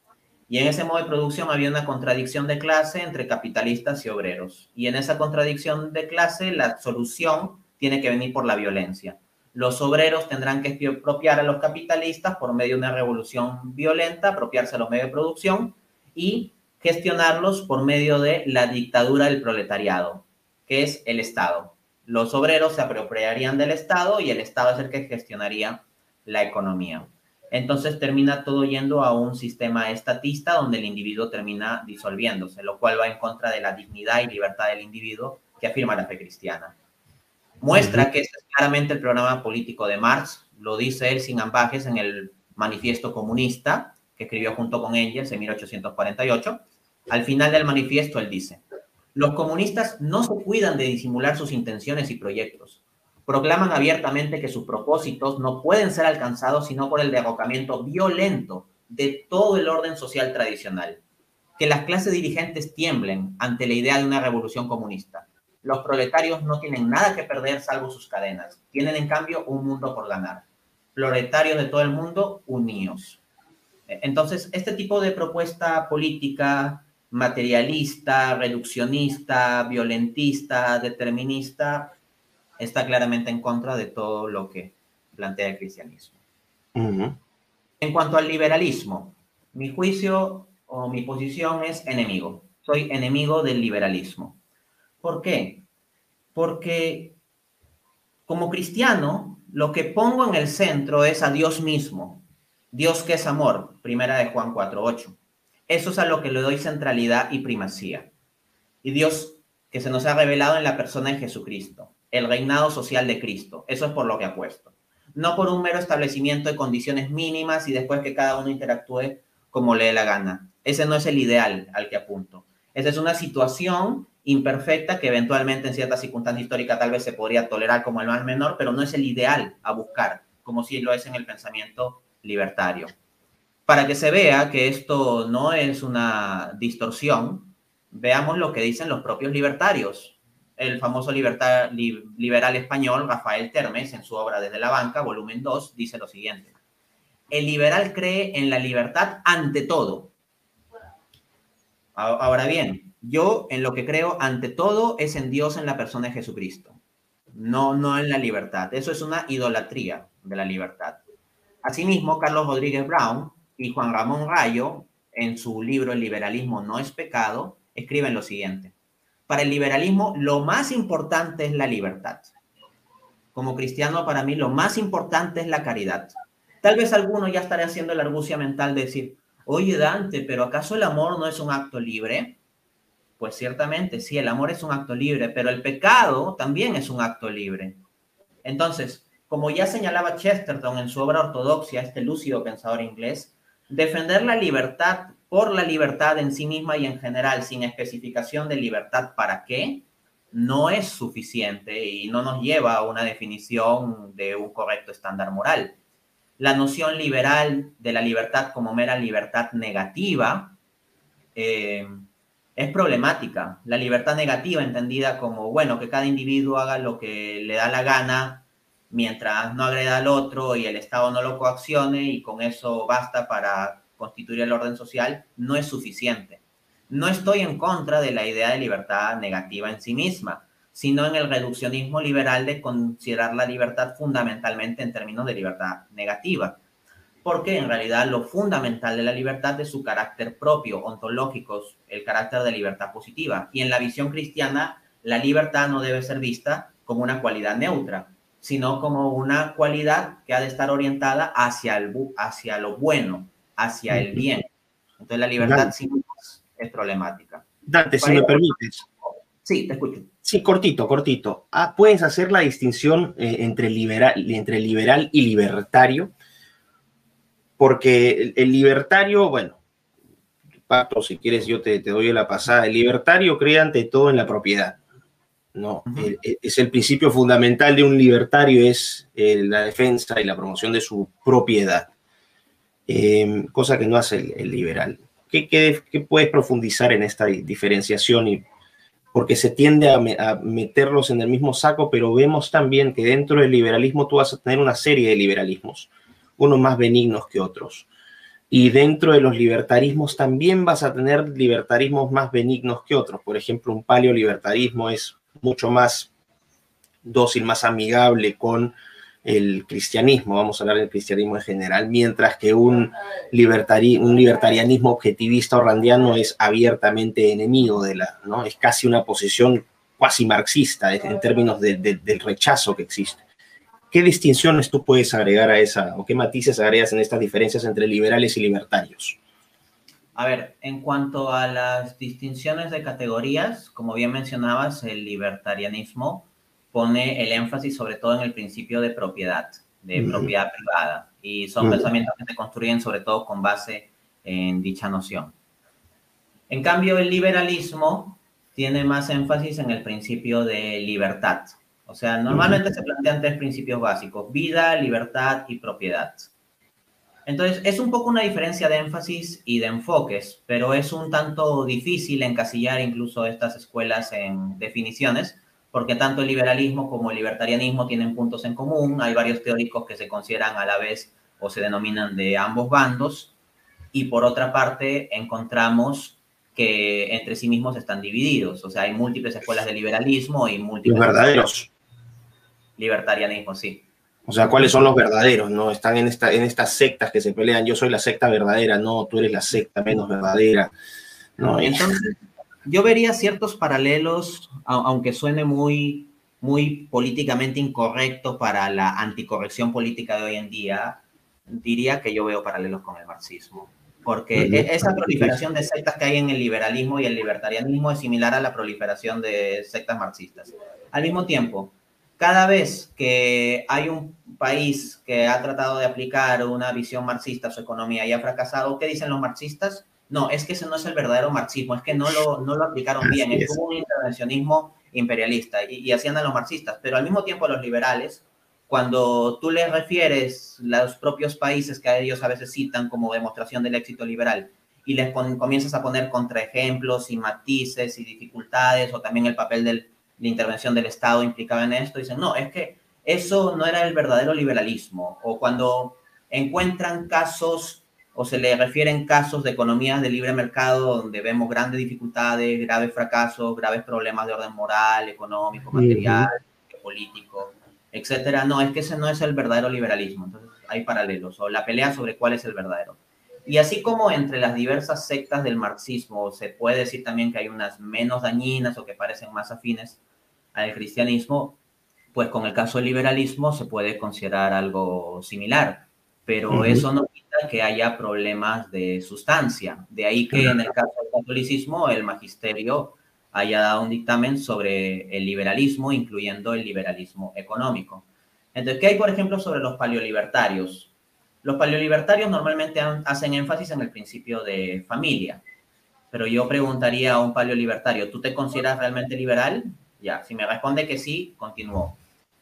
Y en ese modo de producción había una contradicción de clase entre capitalistas y obreros. Y en esa contradicción de clase, la solución tiene que venir por la violencia. Los obreros tendrán que expropiar a los capitalistas por medio de una revolución violenta, apropiarse a los medios de producción y gestionarlos por medio de la dictadura del proletariado, que es el Estado. Los obreros se apropiarían del Estado y el Estado es el que gestionaría la economía. Entonces termina todo yendo a un sistema estatista donde el individuo termina disolviéndose, lo cual va en contra de la dignidad y libertad del individuo que afirma la fe cristiana. Muestra que este es claramente el programa político de Marx, lo dice él sin ambajes en el Manifiesto Comunista, que escribió junto con Engels en 1848. Al final del manifiesto él dice: los comunistas no se cuidan de disimular sus intenciones y proyectos. Proclaman abiertamente que sus propósitos no pueden ser alcanzados sino por el derrocamiento violento de todo el orden social tradicional. Que las clases dirigentes tiemblen ante la idea de una revolución comunista. Los proletarios no tienen nada que perder salvo sus cadenas. Tienen en cambio un mundo por ganar. Proletarios de todo el mundo, uníos. Entonces, este tipo de propuesta política materialista, reduccionista, violentista, determinista, está claramente en contra de todo lo que plantea el cristianismo. En cuanto al liberalismo, mi juicio o mi posición es enemigo. Soy enemigo del liberalismo. ¿Por qué? Porque como cristiano, lo que pongo en el centro es a Dios mismo. Dios que es amor, primera de Juan 4:8. Eso es a lo que le doy centralidad y primacía. Y Dios que se nos ha revelado en la persona de Jesucristo, el reinado social de Cristo. Eso es por lo que apuesto. No por un mero establecimiento de condiciones mínimas y después que cada uno interactúe como le dé la gana. Ese no es el ideal al que apunto. Esa es una situación imperfecta que eventualmente en ciertas circunstancias históricas tal vez se podría tolerar como el mal menor, pero no es el ideal a buscar, como si lo es en el pensamiento libertario. Para que se vea que esto no es una distorsión, veamos lo que dicen los propios libertarios. El famoso liberal español Rafael Termes, en su obra Desde la banca, volumen 2, dice lo siguiente: el liberal cree en la libertad ante todo. Ahora bien, yo en lo que creo ante todo es en Dios, en la persona de Jesucristo, no en la libertad. Eso es una idolatría de la libertad. Asimismo, Carlos Rodríguez Brown y Juan Ramón Rayo, en su libro El liberalismo no es pecado, escriben lo siguiente: para el liberalismo, lo más importante es la libertad. Como cristiano, para mí, lo más importante es la caridad. Tal vez alguno ya estará haciendo la argucia mental de decir: oye, Dante, ¿pero acaso el amor no es un acto libre? Pues ciertamente, sí, el amor es un acto libre, pero el pecado también es un acto libre. Entonces, como ya señalaba Chesterton en su obra Ortodoxia, este lúcido pensador inglés, defender la libertad por la libertad en sí misma y en general, sin especificación de libertad para qué, no es suficiente y no nos lleva a una definición de un correcto estándar moral. La noción liberal de la libertad como mera libertad negativa es problemática. La libertad negativa entendida como, bueno, que cada individuo haga lo que le da la gana mientras no agreda al otro y el Estado no lo coaccione y con eso basta para constituir el orden social, no es suficiente. No estoy en contra de la idea de libertad negativa en sí misma, sino en el reduccionismo liberal de considerar la libertad fundamentalmente en términos de libertad negativa, porque en realidad lo fundamental de la libertad es su carácter propio, ontológico, el carácter de libertad positiva. Y en la visión cristiana, la libertad no debe ser vista como una cualidad neutra, sino como una cualidad que ha de estar orientada hacia lo bueno, hacia el bien. Entonces la libertad Dante, sin más es problemática. Dante, si Para ir me permites. sí, te escucho. Sí, cortito, cortito. ¿Puedes hacer la distinción entre liberal y libertario? Porque el libertario, bueno, Pato, si quieres yo te doy la pasada. El libertario cree ante todo en la propiedad. No, es el principio fundamental de un libertario, es la defensa y la promoción de su propiedad, cosa que no hace el liberal. ¿Qué puedes profundizar en esta diferenciación? Porque se tiende a meterlos en el mismo saco, pero vemos también que dentro del liberalismo tú vas a tener una serie de liberalismos, unos más benignos que otros. Y dentro de los libertarismos también vas a tener libertarismos más benignos que otros. Por ejemplo, un paleolibertarismo es mucho más dócil, más amigable con el cristianismo, vamos a hablar del cristianismo en general, mientras que un libertarianismo objetivista o randiano es abiertamente enemigo de la, ¿no? Es casi una posición cuasi marxista en términos del rechazo que existe. ¿Qué distinciones tú puedes agregar a esa, o qué matices agregas en estas diferencias entre liberales y libertarios? A ver, en cuanto a las distinciones de categorías, como bien mencionabas, el libertarianismo pone el énfasis sobre todo en el principio de propiedad privada, y son pensamientos que se construyen sobre todo con base en dicha noción. En cambio, el liberalismo tiene más énfasis en el principio de libertad. O sea, normalmente se plantean tres principios básicos: vida, libertad y propiedad. Entonces, es un poco una diferencia de énfasis y de enfoques, pero es un tanto difícil encasillar incluso estas escuelas en definiciones, porque tanto el liberalismo como el libertarianismo tienen puntos en común. Hay varios teóricos que se consideran a la vez o se denominan de ambos bandos, y por otra parte encontramos que entre sí mismos están divididos. O sea, hay múltiples escuelas de liberalismo y Los múltiples escuelas verdaderos. de libertarianismo, sí. O sea, ¿cuáles son los verdaderos? ¿No? Están en estas sectas que se pelean. Yo soy la secta verdadera, no, tú eres la secta menos verdadera. ¿No? Entonces, yo vería ciertos paralelos, aunque suene muy, muy políticamente incorrecto para la anticorrección política de hoy en día, diría que yo veo paralelos con el marxismo. Porque esa proliferación de sectas que hay en el liberalismo y el libertarianismo es similar a la proliferación de sectas marxistas. Al mismo tiempo, cada vez que hay un país que ha tratado de aplicar una visión marxista a su economía y ha fracasado, ¿qué dicen los marxistas? No, es que ese no es el verdadero marxismo, es que no lo aplicaron bien, hubo un intervencionismo imperialista, y así andan los marxistas. Pero al mismo tiempo los liberales, cuando tú les refieres los propios países que a ellos a veces citan como demostración del éxito liberal, y les comienzas a poner contraejemplos y matices y dificultades, o también el papel de la intervención del Estado implicaba en esto, dicen, no, es que eso no era el verdadero liberalismo. O cuando encuentran casos o se le refieren casos de economías de libre mercado donde vemos grandes dificultades, graves fracasos, graves problemas de orden moral, económico, material, político, etcétera. No, es que ese no es el verdadero liberalismo. Entonces hay paralelos, o la pelea sobre cuál es el verdadero. Y así como entre las diversas sectas del marxismo se puede decir también que hay unas menos dañinas o que parecen más afines al cristianismo, pues con el caso del liberalismo se puede considerar algo similar, pero eso no quita que haya problemas de sustancia. De ahí que en el caso del catolicismo el magisterio haya dado un dictamen sobre el liberalismo, incluyendo el liberalismo económico. Entonces, ¿qué hay, por ejemplo, sobre los paleolibertarios? Los paleolibertarios normalmente hacen énfasis en el principio de familia, pero yo preguntaría a un paleolibertario, ¿tú te consideras realmente liberal? Ya, si me responde que sí, continúo.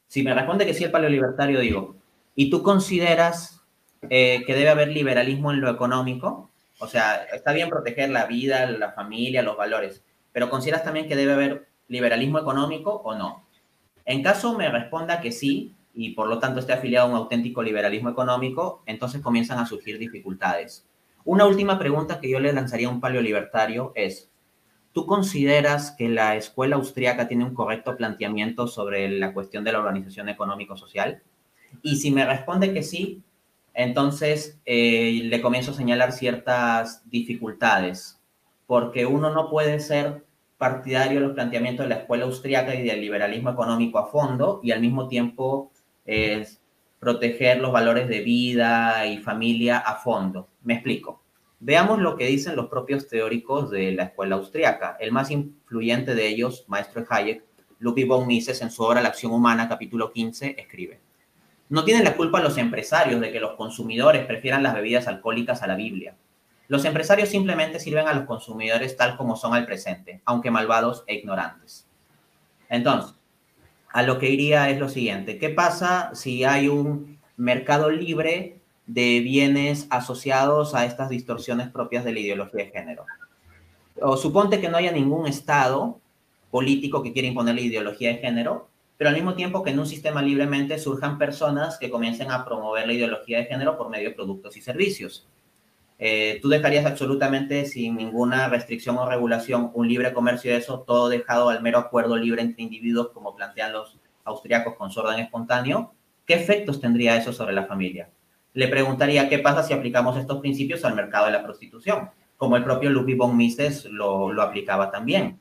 Si me responde que sí el paleolibertario, digo, ¿y tú consideras que debe haber liberalismo en lo económico? O sea, está bien proteger la vida, la familia, los valores, pero ¿consideras también que debe haber liberalismo económico o no? En caso me responda que sí, y por lo tanto esté afiliado a un auténtico liberalismo económico, entonces comienzan a surgir dificultades. Una última pregunta que yo le lanzaría a un paleolibertario es, ¿tú consideras que la escuela austríaca tiene un correcto planteamiento sobre la cuestión de la organización económico-social? Y si me responde que sí, entonces le comienzo a señalar ciertas dificultades, porque uno no puede ser partidario de los planteamientos de la escuela austríaca y del liberalismo económico a fondo y al mismo tiempo es proteger los valores de vida y familia a fondo. Me explico. Veamos lo que dicen los propios teóricos de la escuela austríaca. El más influyente de ellos, maestro Hayek, Ludwig von Mises, en su obra La acción humana, capítulo 15, escribe: no tienen la culpa los empresarios de que los consumidores prefieran las bebidas alcohólicas a la Biblia. Los empresarios simplemente sirven a los consumidores tal como son al presente, aunque malvados e ignorantes. Entonces, a lo que iría es lo siguiente. ¿Qué pasa si hay un mercado libre de bienes asociados a estas distorsiones propias de la ideología de género? O suponte que no haya ningún Estado político que quiera imponer la ideología de género, pero al mismo tiempo que en un sistema libremente surjan personas que comiencen a promover la ideología de género por medio de productos y servicios. Tú dejarías absolutamente sin ninguna restricción o regulación un libre comercio de eso, todo dejado al mero acuerdo libre entre individuos, como plantean los austríacos con su orden espontáneo. ¿Qué efectos tendría eso sobre la familia? Le preguntaría qué pasa si aplicamos estos principios al mercado de la prostitución, como el propio Ludwig von Mises lo aplicaba también.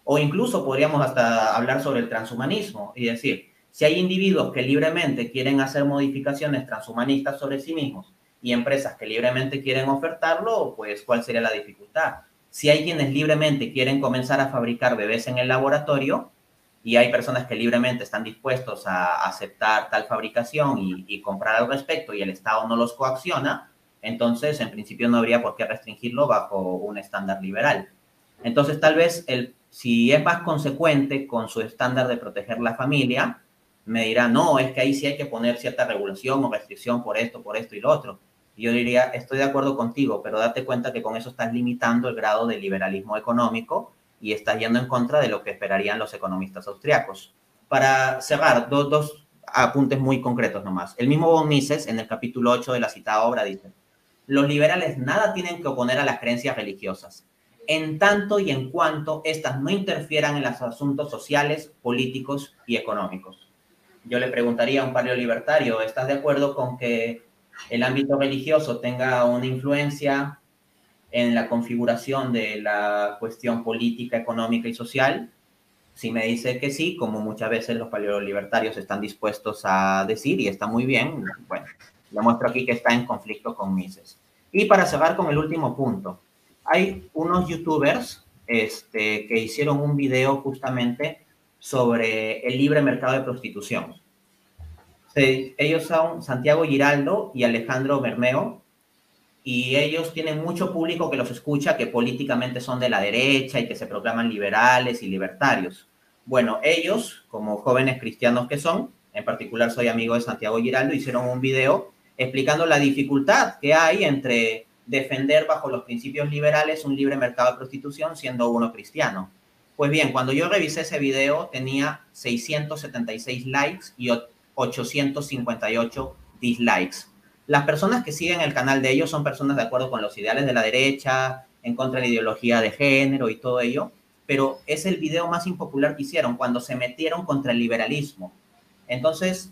O incluso podríamos hasta hablar sobre el transhumanismo y decir, si hay individuos que libremente quieren hacer modificaciones transhumanistas sobre sí mismos y empresas que libremente quieren ofertarlo, pues ¿cuál sería la dificultad? Si hay quienes libremente quieren comenzar a fabricar bebés en el laboratorio y hay personas que libremente están dispuestos a aceptar tal fabricación y comprar al respecto y el Estado no los coacciona, entonces en principio no habría por qué restringirlo bajo un estándar liberal. Entonces tal vez si es más consecuente con su estándar de proteger la familia, me dirá, no, es que ahí sí hay que poner cierta regulación o restricción por esto y lo otro. Y yo diría, estoy de acuerdo contigo, pero date cuenta que con eso estás limitando el grado de liberalismo económico y estás yendo en contra de lo que esperarían los economistas austriacos. Para cerrar, dos apuntes muy concretos nomás. El mismo von Mises, en el capítulo 8 de la citada obra, dice: los liberales nada tienen que oponer a las creencias religiosas, en tanto y en cuanto éstas no interfieran en los asuntos sociales, políticos y económicos. Yo le preguntaría a un paleolibertario, ¿estás de acuerdo con que el ámbito religioso tenga una influencia en la configuración de la cuestión política, económica y social? Si me dice que sí, como muchas veces los paleolibertarios están dispuestos a decir, y está muy bien, bueno, le muestro aquí que está en conflicto con Mises. Y para cerrar con el último punto, hay unos youtubers que hicieron un video justamente sobre el libre mercado de prostitución. Ellos son Santiago Giraldo y Alejandro Bermeo, y ellos tienen mucho público que los escucha, que políticamente son de la derecha y que se proclaman liberales y libertarios. Bueno, ellos, como jóvenes cristianos que son, en particular soy amigo de Santiago Giraldo, hicieron un video explicando la dificultad que hay entre defender bajo los principios liberales un libre mercado de prostitución siendo uno cristiano. Pues bien, cuando yo revisé ese video tenía 676 likes y 858 dislikes. Las personas que siguen el canal de ellos son personas de acuerdo con los ideales de la derecha, en contra de la ideología de género y todo ello, pero es el video más impopular que hicieron cuando se metieron contra el liberalismo. Entonces,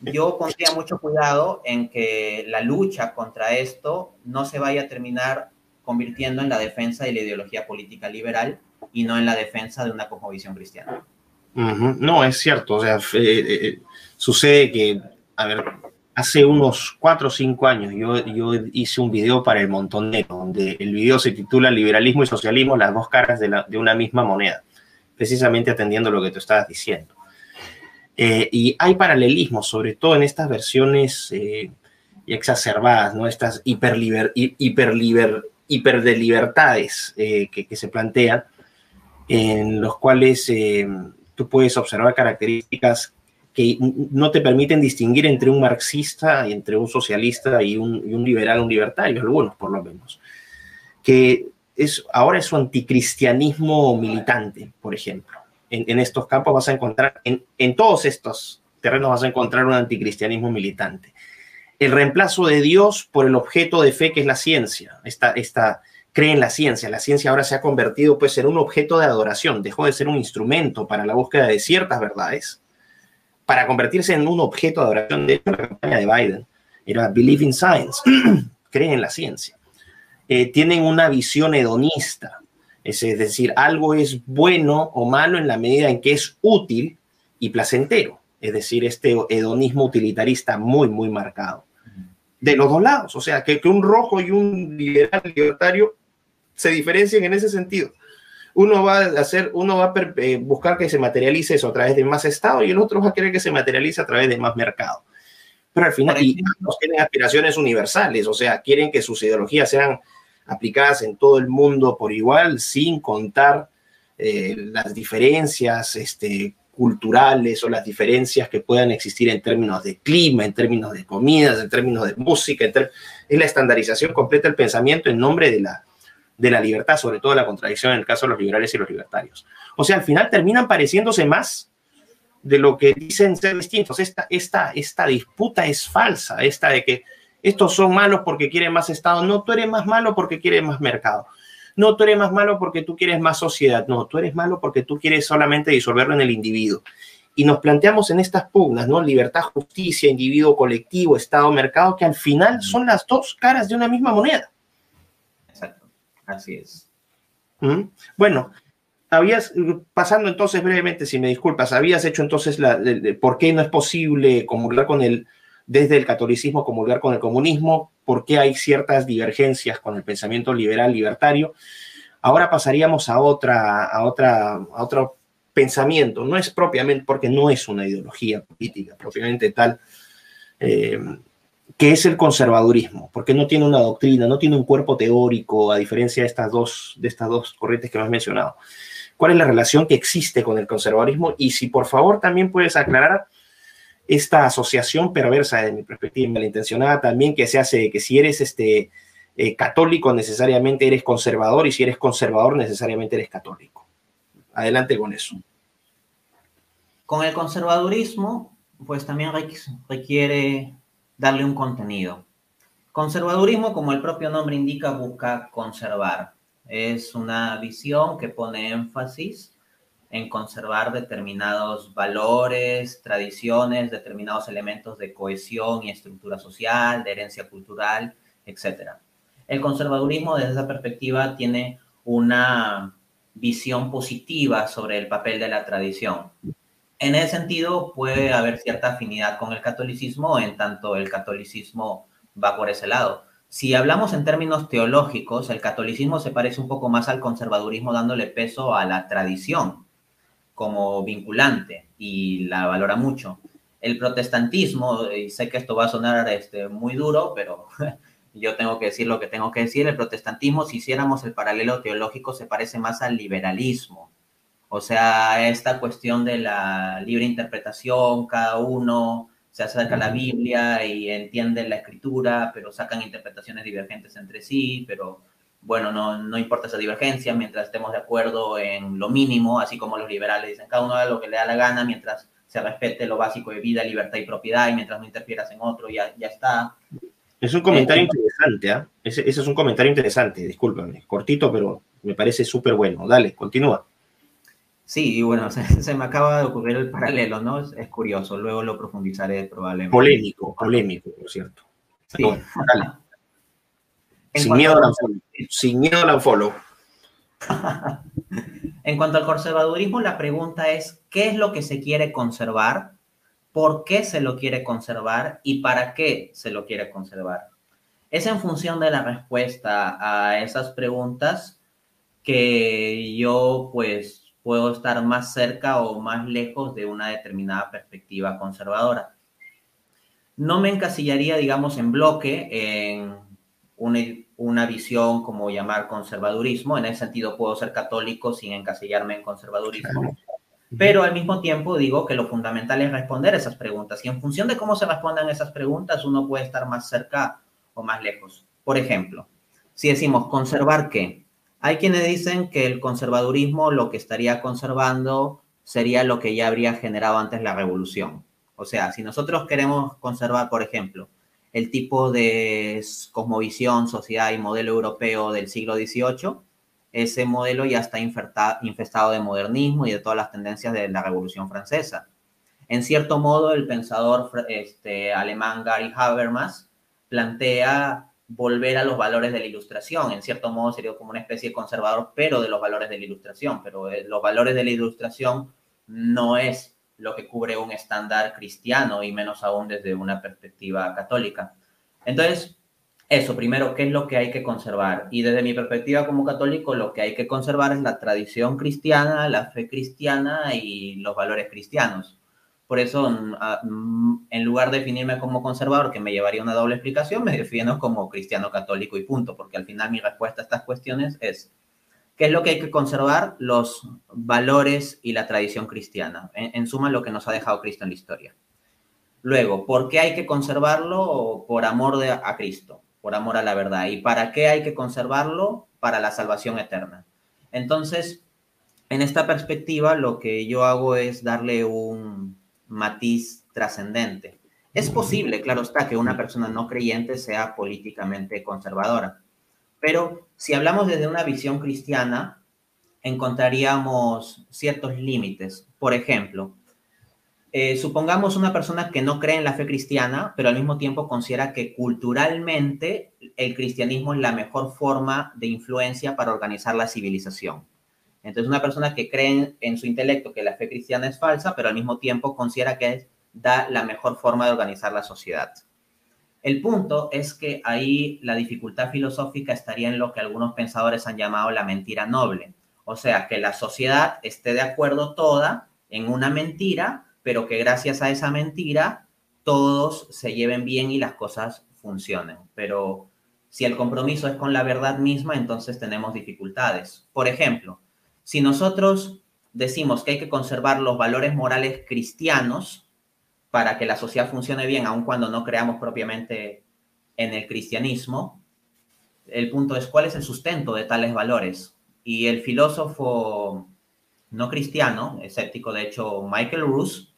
yo pondría mucho cuidado en que la lucha contra esto no se vaya a terminar convirtiendo en la defensa de la ideología política liberal y no en la defensa de una cosmovisión cristiana. No, es cierto. O sea, sucede que, a ver, hace unos 4 o 5 años yo hice un video para El Montonero, donde el video se titula Liberalismo y Socialismo, las dos caras de una misma moneda, precisamente atendiendo lo que tú estabas diciendo. Y hay paralelismos, sobre todo en estas versiones exacerbadas, ¿no? Estas hiperdelibertades que se plantean, en los cuales tú puedes observar características que no te permiten distinguir entre un marxista y entre un socialista y un liberal, un libertario, algunos por lo menos, que ahora es su anticristianismo militante, por ejemplo. En estos campos vas a encontrar, en todos estos terrenos vas a encontrar un anticristianismo militante. El reemplazo de Dios por el objeto de fe que es la ciencia. Cree en la ciencia ahora se ha convertido pues en un objeto de adoración, dejó de ser un instrumento para la búsqueda de ciertas verdades, para convertirse en un objeto de adoración. De hecho, la campaña de Biden era Believe in Science, cree en la ciencia. Tienen una visión hedonista, es decir, algo es bueno o malo en la medida en que es útil y placentero. es decir, este hedonismo utilitarista muy, muy marcado. De los dos lados, o sea, que un rojo y un liberal libertario se diferencian en ese sentido. Uno va a buscar que se materialice eso a través de más Estado y el otro va a querer que se materialice a través de más mercado. Pero al final, y ambos tienen aspiraciones universales, o sea, quieren que sus ideologías sean aplicadas en todo el mundo por igual, sin contar las diferencias culturales o las diferencias que puedan existir en términos de clima, en términos de comidas, en términos de música. Es la estandarización completa del pensamiento en nombre de la libertad, sobre todo la contradicción en el caso de los liberales y los libertarios. O sea, al final terminan pareciéndose más de lo que dicen ser distintos. Esta disputa es falsa, esta de que estos son malos porque quieren más Estado. No, tú eres más malo porque quieres más mercado. No, tú eres más malo porque tú quieres más sociedad. No, tú eres malo porque tú quieres solamente disolverlo en el individuo. Y nos planteamos en estas pugnas, ¿no? Libertad, justicia, individuo, colectivo, Estado, mercado, que al final son las dos caras de una misma moneda. Exacto, así es. Bueno, pasando entonces brevemente, si me disculpas, habías hecho entonces por qué no es posible comulgar desde el catolicismo, comulgar con el comunismo, por qué hay ciertas divergencias con el pensamiento liberal libertario. Ahora pasaríamos a otro pensamiento, no es propiamente, porque no es una ideología política propiamente tal, que es el conservadurismo, porque no tiene una doctrina, no tiene un cuerpo teórico, a diferencia de estas dos corrientes que me has mencionado. ¿Cuál es la relación que existe con el conservadurismo? Y si por favor también puedes aclarar esta asociación perversa, de mi perspectiva, malintencionada también, que se hace que si eres católico necesariamente eres conservador y si eres conservador necesariamente eres católico. Adelante con eso. Con el conservadurismo, pues también requiere darle un contenido. Conservadurismo, como el propio nombre indica, busca conservar. Es una visión que pone énfasis en conservar determinados valores, tradiciones, determinados elementos de cohesión y estructura social, de herencia cultural, etc. El conservadurismo, desde esa perspectiva, tiene una visión positiva sobre el papel de la tradición. En ese sentido, puede haber cierta afinidad con el catolicismo, en tanto el catolicismo va por ese lado. Si hablamos en términos teológicos, el catolicismo se parece un poco más al conservadurismo, dándole peso a la tradición como vinculante y la valora mucho. El protestantismo, y sé que esto va a sonar muy duro, pero yo tengo que decir lo que tengo que decir, el protestantismo, si hiciéramos el paralelo teológico, se parece más al liberalismo. O sea, esta cuestión de la libre interpretación, cada uno se acerca a la Biblia y entiende la escritura, pero sacan interpretaciones divergentes entre sí, pero bueno, no importa esa divergencia mientras estemos de acuerdo en lo mínimo, así como los liberales dicen, cada uno haga lo que le da la gana mientras se respete lo básico de vida, libertad y propiedad, y mientras no interfieras en otro, ya está. Es un comentario interesante, ¿eh? Ese es un comentario interesante, discúlpame, cortito, pero me parece súper bueno. Dale, continúa. Sí, y bueno, se me acaba de ocurrir el paralelo, ¿no? Es curioso, luego lo profundizaré probablemente. Polémico, por cierto. Sí. Bueno, dale. Sin miedo al unfollow. En cuanto al conservadurismo, la pregunta es, ¿qué es lo que se quiere conservar? ¿Por qué se lo quiere conservar? ¿Y para qué se lo quiere conservar? Es en función de la respuesta a esas preguntas que yo, pues, puedo estar más cerca o más lejos de una determinada perspectiva conservadora. No me encasillaría, digamos, en bloque en una visión como llamar conservadurismo. En ese sentido puedo ser católico sin encasillarme en conservadurismo. Pero al mismo tiempo digo que lo fundamental es responder esas preguntas. Y en función de cómo se respondan esas preguntas, uno puede estar más cerca o más lejos. Por ejemplo, si decimos conservar qué, hay quienes dicen que el conservadurismo lo que estaría conservando sería lo que ya habría generado antes la revolución. O sea, si nosotros queremos conservar, por ejemplo, el tipo de cosmovisión, sociedad y modelo europeo del siglo XVIII, ese modelo ya está infestado de modernismo y de todas las tendencias de la Revolución Francesa. En cierto modo, el pensador alemán Gary Habermas plantea volver a los valores de la Ilustración. En cierto modo sería como una especie de conservador, pero de los valores de la Ilustración. Pero los valores de la Ilustración no es lo que cubre un estándar cristiano y menos aún desde una perspectiva católica. Entonces, eso, primero, ¿qué es lo que hay que conservar? Y desde mi perspectiva como católico, lo que hay que conservar es la tradición cristiana, la fe cristiana y los valores cristianos. Por eso, en lugar de definirme como conservador, que me llevaría una doble explicación, me defino como cristiano católico y punto, porque al final mi respuesta a estas cuestiones es, ¿qué es lo que hay que conservar? Los valores y la tradición cristiana. En suma, lo que nos ha dejado Cristo en la historia. Luego, ¿por qué hay que conservarlo? Por amor a Cristo, por amor a la verdad. ¿Y para qué hay que conservarlo? Para la salvación eterna. Entonces, en esta perspectiva, lo que yo hago es darle un matiz trascendente. Es posible, claro está, que una persona no creyente sea políticamente conservadora, pero si hablamos desde una visión cristiana, encontraríamos ciertos límites. Por ejemplo, supongamos una persona que no cree en la fe cristiana, pero al mismo tiempo considera que culturalmente el cristianismo es la mejor forma de influencia para organizar la civilización. Entonces, una persona que cree en su intelecto que la fe cristiana es falsa, pero al mismo tiempo considera que da la mejor forma de organizar la sociedad. El punto es que ahí la dificultad filosófica estaría en lo que algunos pensadores han llamado la mentira noble. O sea, que la sociedad esté de acuerdo toda en una mentira, pero que gracias a esa mentira todos se lleven bien y las cosas funcionen. Pero si el compromiso es con la verdad misma, entonces tenemos dificultades. Por ejemplo, si nosotros decimos que hay que conservar los valores morales cristianos para que la sociedad funcione bien, aun cuando no creamos propiamente en el cristianismo, el punto es cuál es el sustento de tales valores. Y el filósofo no cristiano, escéptico de hecho, Michael Ruse,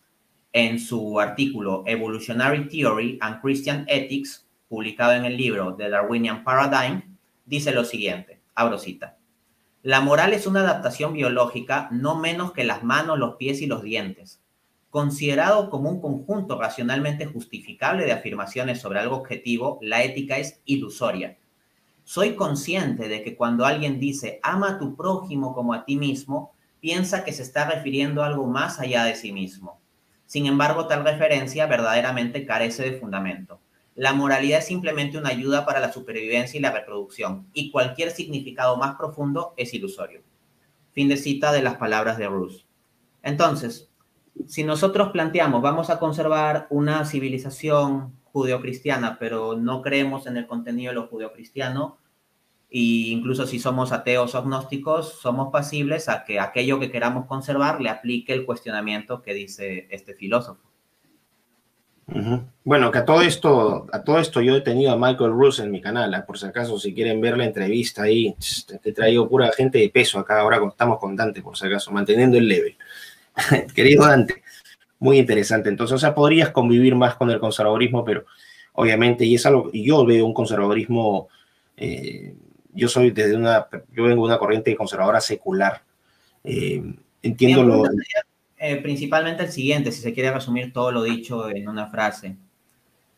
en su artículo Evolutionary Theory and Christian Ethics, publicado en el libro The Darwinian Paradigm, dice lo siguiente, abro cita: la moral es una adaptación biológica no menos que las manos, los pies y los dientes. Considerado como un conjunto racionalmente justificable de afirmaciones sobre algo objetivo, la ética es ilusoria. Soy consciente de que cuando alguien dice ama a tu prójimo como a ti mismo, piensa que se está refiriendo a algo más allá de sí mismo. Sin embargo, tal referencia verdaderamente carece de fundamento. La moralidad es simplemente una ayuda para la supervivencia y la reproducción, y cualquier significado más profundo es ilusorio. Fin de cita de las palabras de Ruse. Entonces, si nosotros planteamos, vamos a conservar una civilización judeocristiana, pero no creemos en el contenido de lo judeocristiano, e incluso si somos ateos o agnósticos, somos pasibles a que aquello que queramos conservar le aplique el cuestionamiento que dice este filósofo. Bueno, que a todo esto yo he tenido a Michael Ruse en mi canal, por si acaso, si quieren ver la entrevista ahí, te traigo pura gente de peso acá, ahora estamos con Dante, por si acaso, manteniendo el level. Querido Dante, muy interesante. Entonces, o sea, podrías convivir más con el conservadurismo, pero obviamente, y es algo, y yo veo un conservadurismo, yo vengo de una corriente conservadora secular. Entiendo lo... Principalmente el siguiente, si se quiere resumir todo lo dicho en una frase.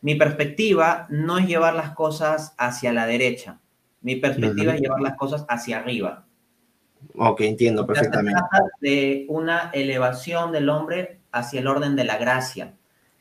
Mi perspectiva no es llevar las cosas hacia la derecha. Mi perspectiva es llevar las cosas hacia arriba. Ok, entiendo perfectamente. Se trata de una elevación del hombre hacia el orden de la gracia.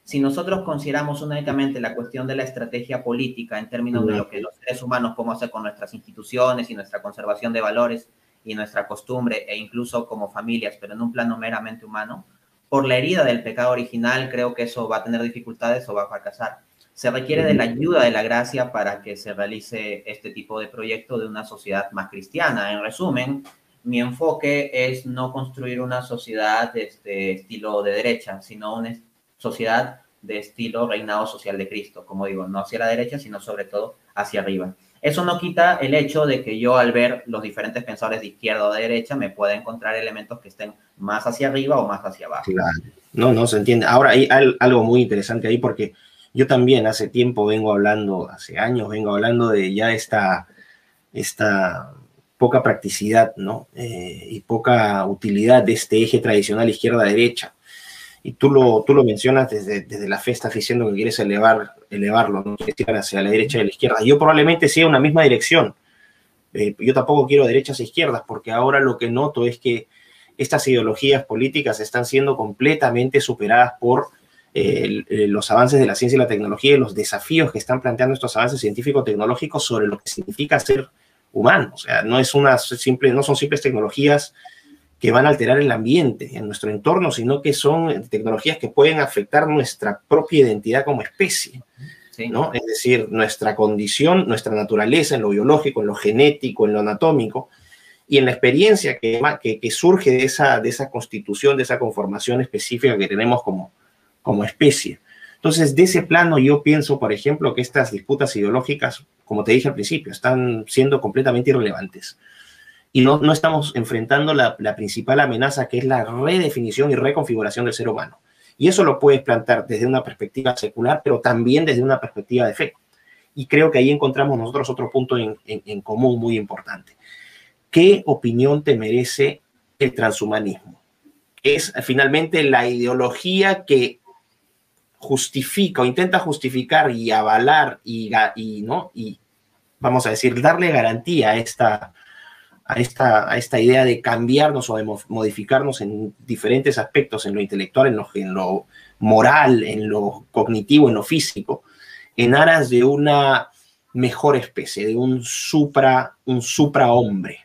Si nosotros consideramos únicamente la cuestión de la estrategia política en términos de lo que los seres humanos podemos hacer con nuestras instituciones y nuestra conservación de valores y nuestra costumbre e incluso como familias, pero en un plano meramente humano, por la herida del pecado original, creo que eso va a tener dificultades o va a fracasar. Se requiere de la ayuda de la gracia para que se realice este tipo de proyecto de una sociedad más cristiana. En resumen, mi enfoque es no construir una sociedad de estilo de derecha, sino una sociedad de estilo reinado social de Cristo. Como digo, no hacia la derecha, sino sobre todo hacia arriba. Eso no quita el hecho de que yo, al ver los diferentes pensadores de izquierda o de derecha, me pueda encontrar elementos que estén más hacia arriba o más hacia abajo. Claro. No, se entiende. Ahora hay algo muy interesante ahí, porque yo también hace tiempo hace años vengo hablando de ya esta poca practicidad, ¿no? Y poca utilidad de este eje tradicional izquierda-derecha. Y tú lo mencionas desde la fe, estás diciendo que quieres elevarlo, no quieres ir hacia la derecha y la izquierda. Yo probablemente siga una misma dirección. Yo tampoco quiero derechas e izquierdas, porque ahora lo que noto es que estas ideologías políticas están siendo completamente superadas por los avances de la ciencia y la tecnología y los desafíos que están planteando estos avances científico-tecnológicos sobre lo que significa ser humano. O sea, no son simples tecnologías que van a alterar el ambiente en nuestro entorno, sino que son tecnologías que pueden afectar nuestra propia identidad como especie, sí, ¿no? Es decir, nuestra condición, nuestra naturaleza en lo biológico, en lo genético, en lo anatómico, y en la experiencia que surge de esa constitución, de esa conformación específica que tenemos como especie. Entonces, de ese plano yo pienso, por ejemplo, que estas disputas ideológicas, como te dije al principio, están siendo completamente irrelevantes. Y no estamos enfrentando la principal amenaza, que es la redefinición y reconfiguración del ser humano. Y eso lo puedes plantear desde una perspectiva secular, pero también desde una perspectiva de fe. Y creo que ahí encontramos nosotros otro punto en común muy importante. ¿Qué opinión te merece el transhumanismo? Es finalmente la ideología que justifica o intenta justificar y avalar y vamos a decir, darle garantía a esta idea de cambiarnos o de modificarnos en diferentes aspectos, en lo intelectual, en lo moral, en lo cognitivo, en lo físico, en aras de una mejor especie, de un supra-hombre,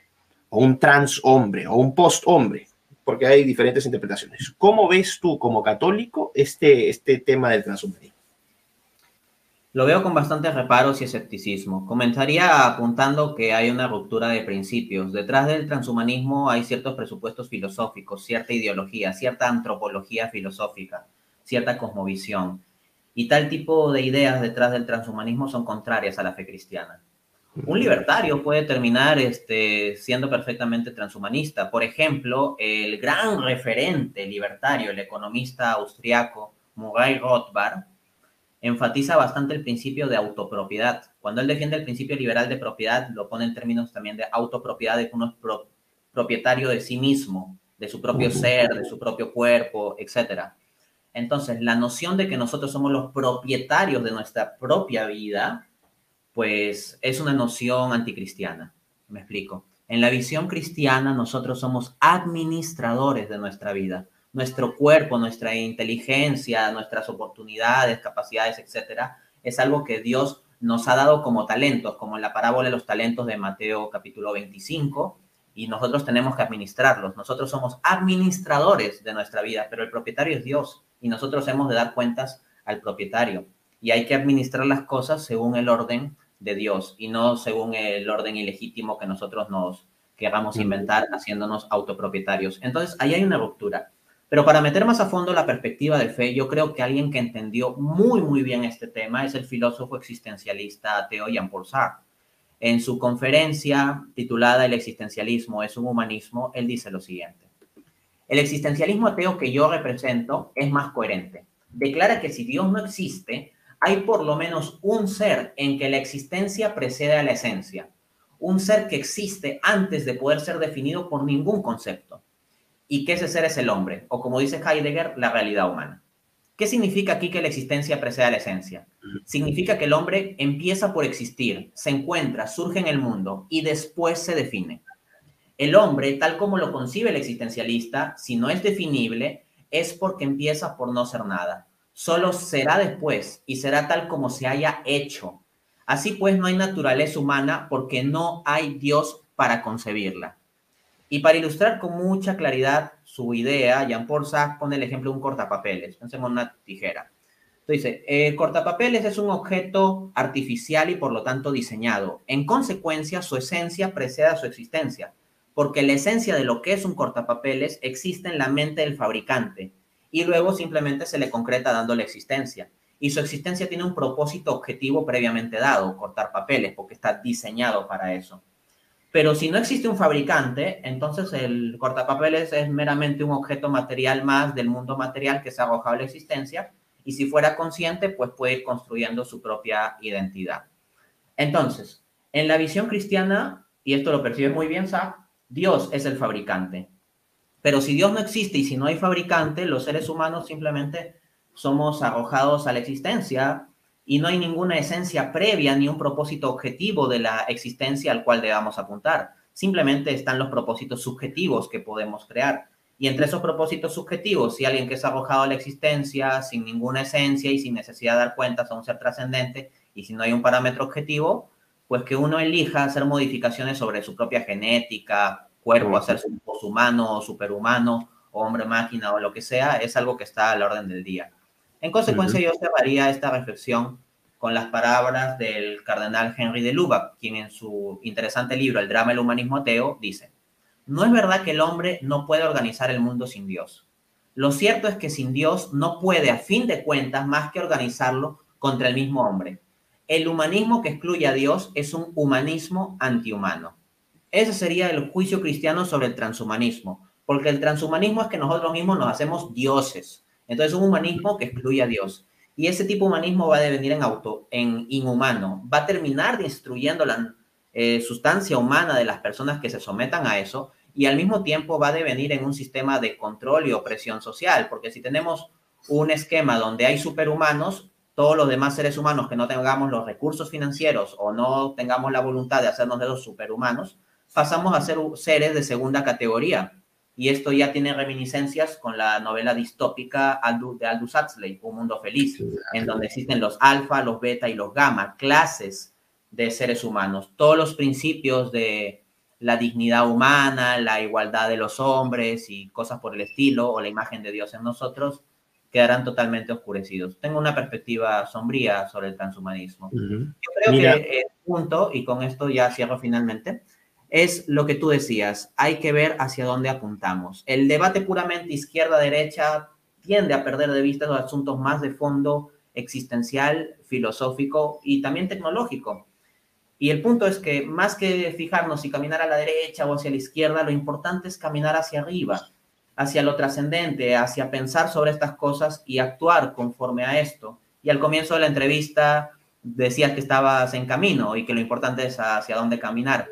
o un trans-hombre, o un post-hombre, porque hay diferentes interpretaciones. ¿Cómo ves tú, como católico, este tema del transhumanismo? Lo veo con bastantes reparos y escepticismo. Comenzaría apuntando que hay una ruptura de principios. Detrás del transhumanismo hay ciertos presupuestos filosóficos, cierta ideología, cierta antropología filosófica, cierta cosmovisión. Y tal tipo de ideas detrás del transhumanismo son contrarias a la fe cristiana. Un libertario puede terminar siendo perfectamente transhumanista. Por ejemplo, el gran referente libertario, el economista austriaco Murray Rothbard, enfatiza bastante el principio de autopropiedad. Cuando él defiende el principio liberal de propiedad, lo pone en términos también de autopropiedad, de que uno es propietario de sí mismo, de su propio ser, de su propio cuerpo, etc. Entonces, la noción de que nosotros somos los propietarios de nuestra propia vida, pues es una noción anticristiana. Me explico. En la visión cristiana, nosotros somos administradores de nuestra vida. Nuestro cuerpo, nuestra inteligencia, nuestras oportunidades, capacidades, etcétera, es algo que Dios nos ha dado como talentos, como en la parábola de los talentos de Mateo capítulo 25, y nosotros tenemos que administrarlos. Nosotros somos administradores de nuestra vida, pero el propietario es Dios, y nosotros hemos de dar cuentas al propietario. Y hay que administrar las cosas según el orden de Dios y no según el orden ilegítimo que nosotros nos queramos inventar haciéndonos autopropietarios. Entonces, ahí hay una ruptura. Pero para meter más a fondo la perspectiva de fe, yo creo que alguien que entendió muy, muy bien este tema es el filósofo existencialista ateo Jean-Paul Sartre. En su conferencia titulada El existencialismo es un humanismo, él dice lo siguiente. El existencialismo ateo que yo represento es más coherente. Declara que si Dios no existe, hay por lo menos un ser en que la existencia precede a la esencia. Un ser que existe antes de poder ser definido por ningún concepto. Y que ese ser es el hombre, o como dice Heidegger, la realidad humana. ¿Qué significa aquí que la existencia precede a la esencia? Significa que el hombre empieza por existir, se encuentra, surge en el mundo y después se define. El hombre, tal como lo concibe el existencialista, si no es definible, es porque empieza por no ser nada. Solo será después y será tal como se haya hecho. Así pues, no hay naturaleza humana porque no hay Dios para concebirla. Y para ilustrar con mucha claridad su idea, Jean-Paul Sartre pone el ejemplo de un cortapapeles. Pensemos en una tijera. Entonces, el cortapapeles es un objeto artificial y por lo tanto diseñado. En consecuencia, su esencia precede a su existencia, porque la esencia de lo que es un cortapapeles existe en la mente del fabricante y luego simplemente se le concreta dándole existencia. Y su existencia tiene un propósito objetivo previamente dado, cortar papeles, porque está diseñado para eso. Pero si no existe un fabricante, entonces el cortapapeles es meramente un objeto material más del mundo material que se ha arrojado a la existencia, y si fuera consciente, pues puede ir construyendo su propia identidad. Entonces, en la visión cristiana, y esto lo percibe muy bien Sartre, Dios es el fabricante. Pero si Dios no existe y si no hay fabricante, los seres humanos simplemente somos arrojados a la existencia y no hay ninguna esencia previa ni un propósito objetivo de la existencia al cual debamos apuntar. Simplemente están los propósitos subjetivos que podemos crear. Y entre esos propósitos subjetivos, si alguien que es arrojado a la existencia sin ninguna esencia y sin necesidad de dar cuentas a un ser trascendente, y si no hay un parámetro objetivo, pues que uno elija hacer modificaciones sobre su propia genética, cuerpo, hacerse un poshumano o superhumano, o hombre-máquina o lo que sea, es algo que está a la orden del día. En consecuencia, yo cerraría esta reflexión con las palabras del cardenal Henry de Lubac, quien en su interesante libro El drama del humanismo ateo dice: no es verdad que el hombre no puede organizar el mundo sin Dios. Lo cierto es que sin Dios no puede, a fin de cuentas, más que organizarlo contra el mismo hombre. El humanismo que excluye a Dios es un humanismo antihumano. Ese sería el juicio cristiano sobre el transhumanismo, porque el transhumanismo es que nosotros mismos nos hacemos dioses. Entonces, un humanismo que excluye a Dios. Y ese tipo de humanismo va a devenir en inhumano, va a terminar destruyendo la sustancia humana de las personas que se sometan a eso, y al mismo tiempo va a devenir en un sistema de control y opresión social, porque si tenemos un esquema donde hay superhumanos, todos los demás seres humanos que no tengamos los recursos financieros o no tengamos la voluntad de hacernos de los superhumanos, pasamos a ser seres de segunda categoría. Y esto ya tiene reminiscencias con la novela distópica de Aldous Huxley, Un Mundo Feliz, en donde existen los alfa, los beta y los gamma, clases de seres humanos. Todos los principios de la dignidad humana, la igualdad de los hombres y cosas por el estilo, o la imagen de Dios en nosotros, quedarán totalmente oscurecidos. Tengo una perspectiva sombría sobre el transhumanismo. Yo creo que el punto, y con esto ya cierro finalmente, es lo que tú decías, hay que ver hacia dónde apuntamos. El debate puramente izquierda-derecha tiende a perder de vista los asuntos más de fondo existencial, filosófico y también tecnológico. Y el punto es que más que fijarnos si caminar a la derecha o hacia la izquierda, lo importante es caminar hacia arriba, hacia lo trascendente, hacia pensar sobre estas cosas y actuar conforme a esto. Y al comienzo de la entrevista decías que estabas en camino y que lo importante es hacia dónde caminar.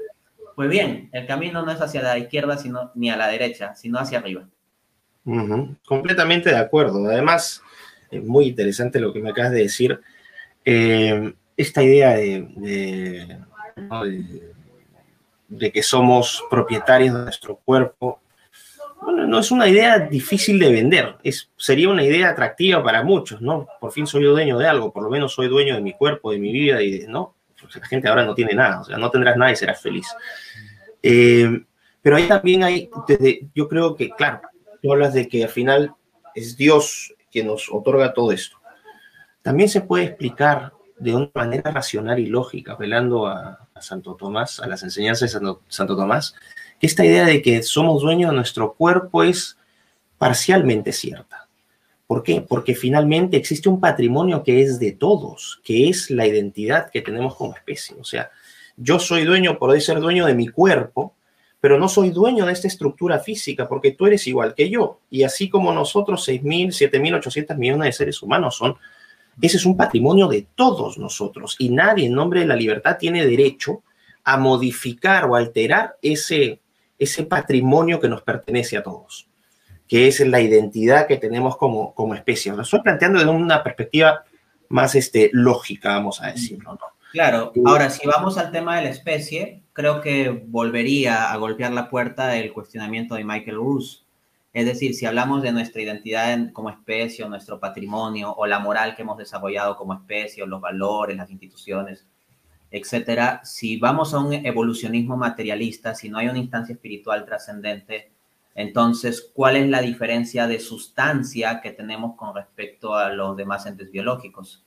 Pues bien, el camino no es hacia la izquierda ni a la derecha, sino hacia arriba. Completamente de acuerdo. Además, es muy interesante lo que me acabas de decir. Esta idea de que somos propietarios de nuestro cuerpo, bueno, no es una idea difícil de vender, sería una idea atractiva para muchos, ¿no? Por fin soy dueño de algo, por lo menos soy dueño de mi cuerpo, de mi vida, ¿no? Porque la gente ahora no tiene nada, o sea, no tendrás nada y serás feliz. Pero ahí también yo creo que, claro, tú hablas de que al final es Dios quien nos otorga todo esto. También se puede explicar de una manera racional y lógica, apelando a Santo Tomás, a las enseñanzas de Santo Tomás, que esta idea de que somos dueños de nuestro cuerpo es parcialmente cierta. ¿Por qué? Porque finalmente existe un patrimonio que es de todos, que es la identidad que tenemos como especie. O sea, yo soy dueño, podré ser dueño de mi cuerpo, pero no soy dueño de esta estructura física, porque tú eres igual que yo. Y así como nosotros, 6.000, 7.800 millones de seres humanos son, ese es un patrimonio de todos nosotros. Y nadie, en nombre de la libertad, tiene derecho a modificar o alterar ese patrimonio que nos pertenece a todos, que es la identidad que tenemos como especie. Lo estoy planteando desde una perspectiva más lógica, vamos a decirlo, ¿no? Claro, ahora si vamos al tema de la especie, creo que volvería a golpear la puerta el cuestionamiento de Michael Ruse. Es decir, si hablamos de nuestra identidad como especie, o nuestro patrimonio, o la moral que hemos desarrollado como especie, o los valores, las instituciones, etcétera, si vamos a un evolucionismo materialista, si no hay una instancia espiritual trascendente, entonces, ¿cuál es la diferencia de sustancia que tenemos con respecto a los demás entes biológicos?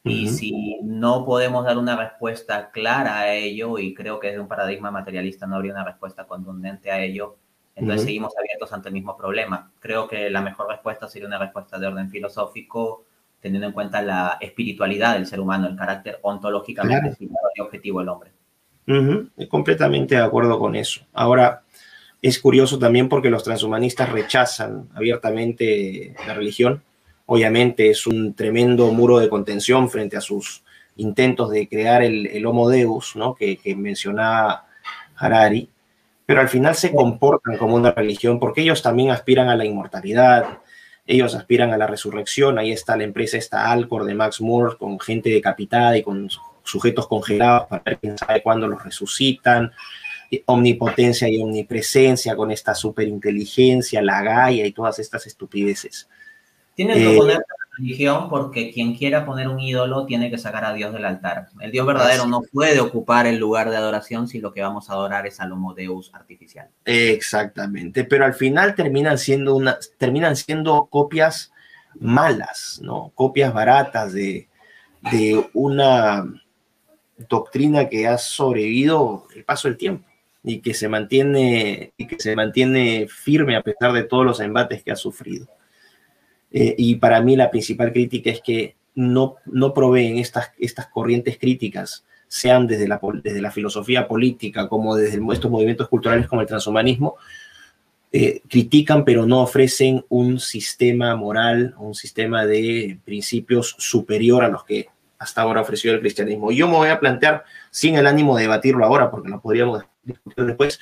Y si no podemos dar una respuesta clara a ello, y creo que desde un paradigma materialista no habría una respuesta contundente a ello, entonces seguimos abiertos ante el mismo problema. Creo que la mejor respuesta sería una respuesta de orden filosófico, teniendo en cuenta la espiritualidad del ser humano, el carácter ontológicamente espiritual y objetivo del hombre. Completamente de acuerdo con eso. Ahora, es curioso también porque los transhumanistas rechazan abiertamente la religión. Obviamente es un tremendo muro de contención frente a sus intentos de crear el Homo Deus, ¿no? que mencionaba Harari, pero al final se comportan como una religión porque ellos también aspiran a la inmortalidad, ellos aspiran a la resurrección. Ahí está la empresa, esta Alcor de Max Moore, con gente decapitada y con sujetos congelados para ver quién sabe cuándo los resucitan. omnipotencia y omnipresencia, con esta superinteligencia, la Gaia y todas estas estupideces. Tienen que oponerse a la religión porque quien quiera poner un ídolo tiene que sacar a Dios del altar. El Dios verdadero no puede ocupar el lugar de adoración si lo que vamos a adorar es al Homo Deus artificial. Exactamente, pero al final terminan siendo copias malas, ¿no? Copias baratas de una doctrina que ha sobrevivido el paso del tiempo y que se mantiene firme a pesar de todos los embates que ha sufrido. Y para mí la principal crítica es que no proveen estas corrientes críticas, sean desde la filosofía política como desde estos movimientos culturales como el transhumanismo, critican pero no ofrecen un sistema moral, un sistema de principios superior a los que hasta ahora ofreció el cristianismo. Yo me voy a plantear, sin el ánimo de debatirlo ahora, porque lo podríamos discutir después,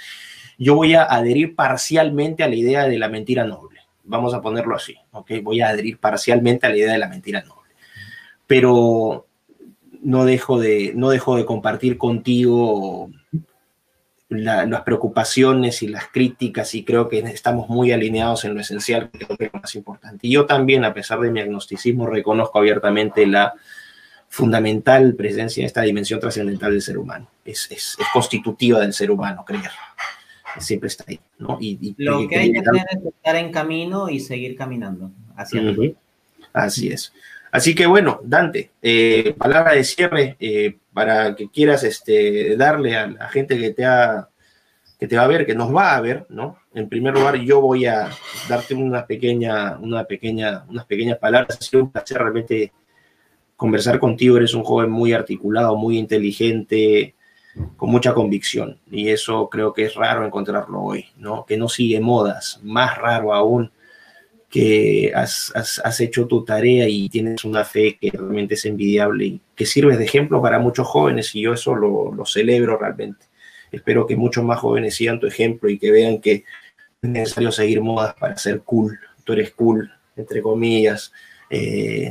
yo voy a adherir parcialmente a la idea de la mentira noble. Vamos a ponerlo así, ¿ok? Voy a adherir parcialmente a la idea de la mentira noble. Pero no dejo de compartir contigo las preocupaciones y las críticas, y creo que estamos muy alineados en lo esencial, que creo que es lo más importante. Y yo también, a pesar de mi agnosticismo, reconozco abiertamente la fundamental presencia de esta dimensión trascendental del ser humano. Es constitutiva del ser humano, creer. Siempre está ahí, ¿no? Lo que hay que hacer es estar en camino y seguir caminando hacia arriba. Así es. Así que bueno, Dante, palabra de cierre para que quieras darle a la gente que te va a ver, que nos va a ver, ¿no? En primer lugar, yo voy a darte unas pequeñas palabras. Ha sido un placer realmente conversar contigo. Eres un joven muy articulado, muy inteligente, con mucha convicción, y eso creo que es raro encontrarlo hoy, ¿no? Que no sigue modas, más raro aún, que has hecho tu tarea y tienes una fe que realmente es envidiable y que sirves de ejemplo para muchos jóvenes, y yo eso lo celebro realmente. Espero que muchos más jóvenes sigan tu ejemplo y que vean que es necesario seguir modas para ser cool. Tú eres cool, entre comillas,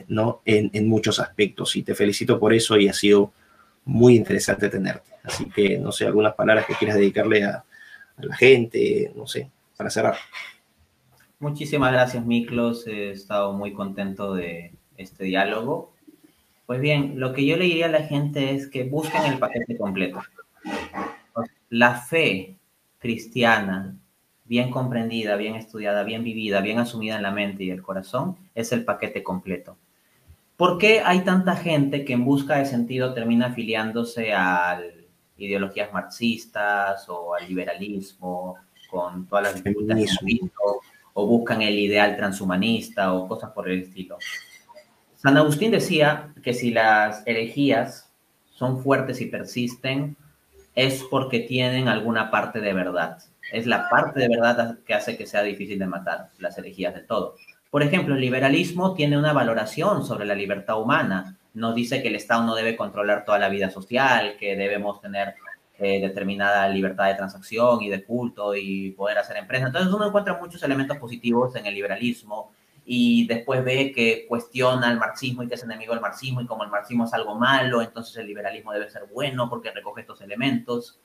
¿no? En muchos aspectos, y te felicito por eso, y ha sido muy interesante tenerte. Así que, no sé, algunas palabras que quieras dedicarle a la gente, no sé, para cerrar. Muchísimas gracias, Miklos. He estado muy contento de este diálogo. Pues bien, lo que yo le diría a la gente es que busquen el paquete completo. La fe cristiana, bien comprendida, bien estudiada, bien vivida, bien asumida en la mente y el corazón, es el paquete completo. ¿Por qué hay tanta gente que en busca de sentido termina afiliándose a ideologías marxistas o al liberalismo, con todas las disputas que hemos visto, o buscan el ideal transhumanista o cosas por el estilo? San Agustín decía que si las herejías son fuertes y persisten, es porque tienen alguna parte de verdad. Es la parte de verdad que hace que sea difícil de matar las herejías del todo. Por ejemplo, el liberalismo tiene una valoración sobre la libertad humana. Nos dice que el Estado no debe controlar toda la vida social, que debemos tener determinada libertad de transacción y de culto y poder hacer empresas. Entonces uno encuentra muchos elementos positivos en el liberalismo, y después ve que cuestiona el marxismo y que es enemigo del marxismo, y como el marxismo es algo malo, entonces el liberalismo debe ser bueno porque recoge estos elementos.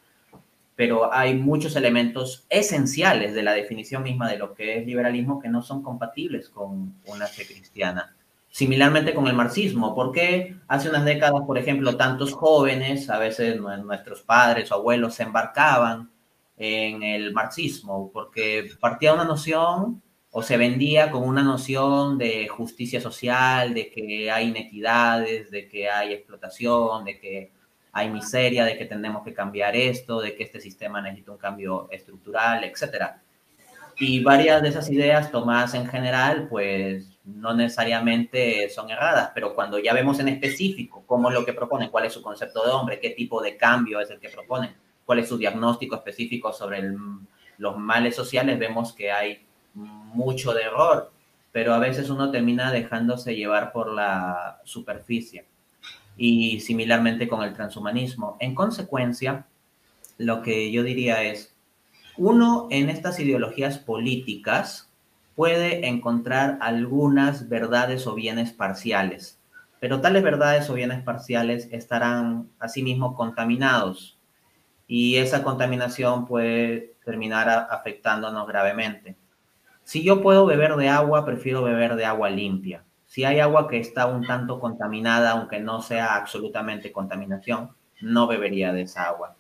Pero hay muchos elementos esenciales de la definición misma de lo que es liberalismo que no son compatibles con una fe cristiana. Similarmente con el marxismo. ¿Por qué hace unas décadas, por ejemplo, tantos jóvenes, a veces nuestros padres o abuelos, se embarcaban en el marxismo? Porque partía una noción, o se vendía con una noción de justicia social, de que hay inequidades, de que hay explotación, de que hay miseria, de que tenemos que cambiar esto, de que este sistema necesita un cambio estructural, etcétera. Y varias de esas ideas tomadas en general, pues no necesariamente son erradas, pero cuando ya vemos en específico cómo es lo que proponen, cuál es su concepto de hombre, qué tipo de cambio es el que proponen, cuál es su diagnóstico específico sobre los males sociales, vemos que hay mucho de error, pero a veces uno termina dejándose llevar por la superficie. Y similarmente con el transhumanismo. En consecuencia, lo que yo diría es, uno en estas ideologías políticas puede encontrar algunas verdades o bienes parciales, pero tales verdades o bienes parciales estarán asimismo contaminados. y esa contaminación puede terminar afectándonos gravemente. Si yo puedo beber de agua, prefiero beber de agua limpia. Si hay agua que está un tanto contaminada, aunque no sea absolutamente contaminación, no bebería de esa agua.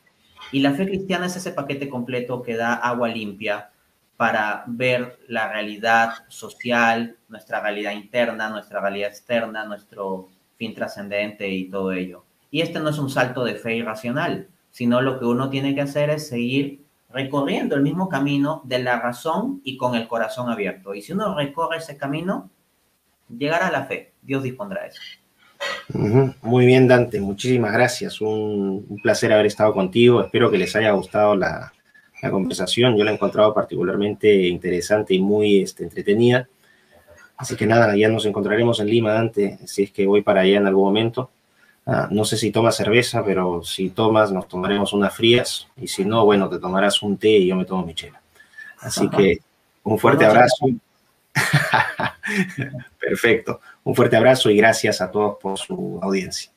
Y la fe cristiana es ese paquete completo que da agua limpia para ver la realidad social, nuestra realidad interna, nuestra realidad externa, nuestro fin trascendente y todo ello. Y este no es un salto de fe irracional, sino lo que uno tiene que hacer es seguir recorriendo el mismo camino de la razón y con el corazón abierto. Y si uno recorre ese camino, llegará a la fe. Dios dispondrá de eso. Muy bien, Dante, muchísimas gracias. Un placer haber estado contigo. Espero que les haya gustado la conversación. Yo la he encontrado particularmente interesante y muy entretenida. Así que nada, ya nos encontraremos en Lima, Dante, si es que voy para allá en algún momento. No sé si tomas cerveza, pero si tomas, nos tomaremos unas frías. Y si no, bueno, te tomarás un té y yo me tomo mi chela. Así que un fuerte abrazo. Perfecto. Un fuerte abrazo y gracias a todos por su audiencia.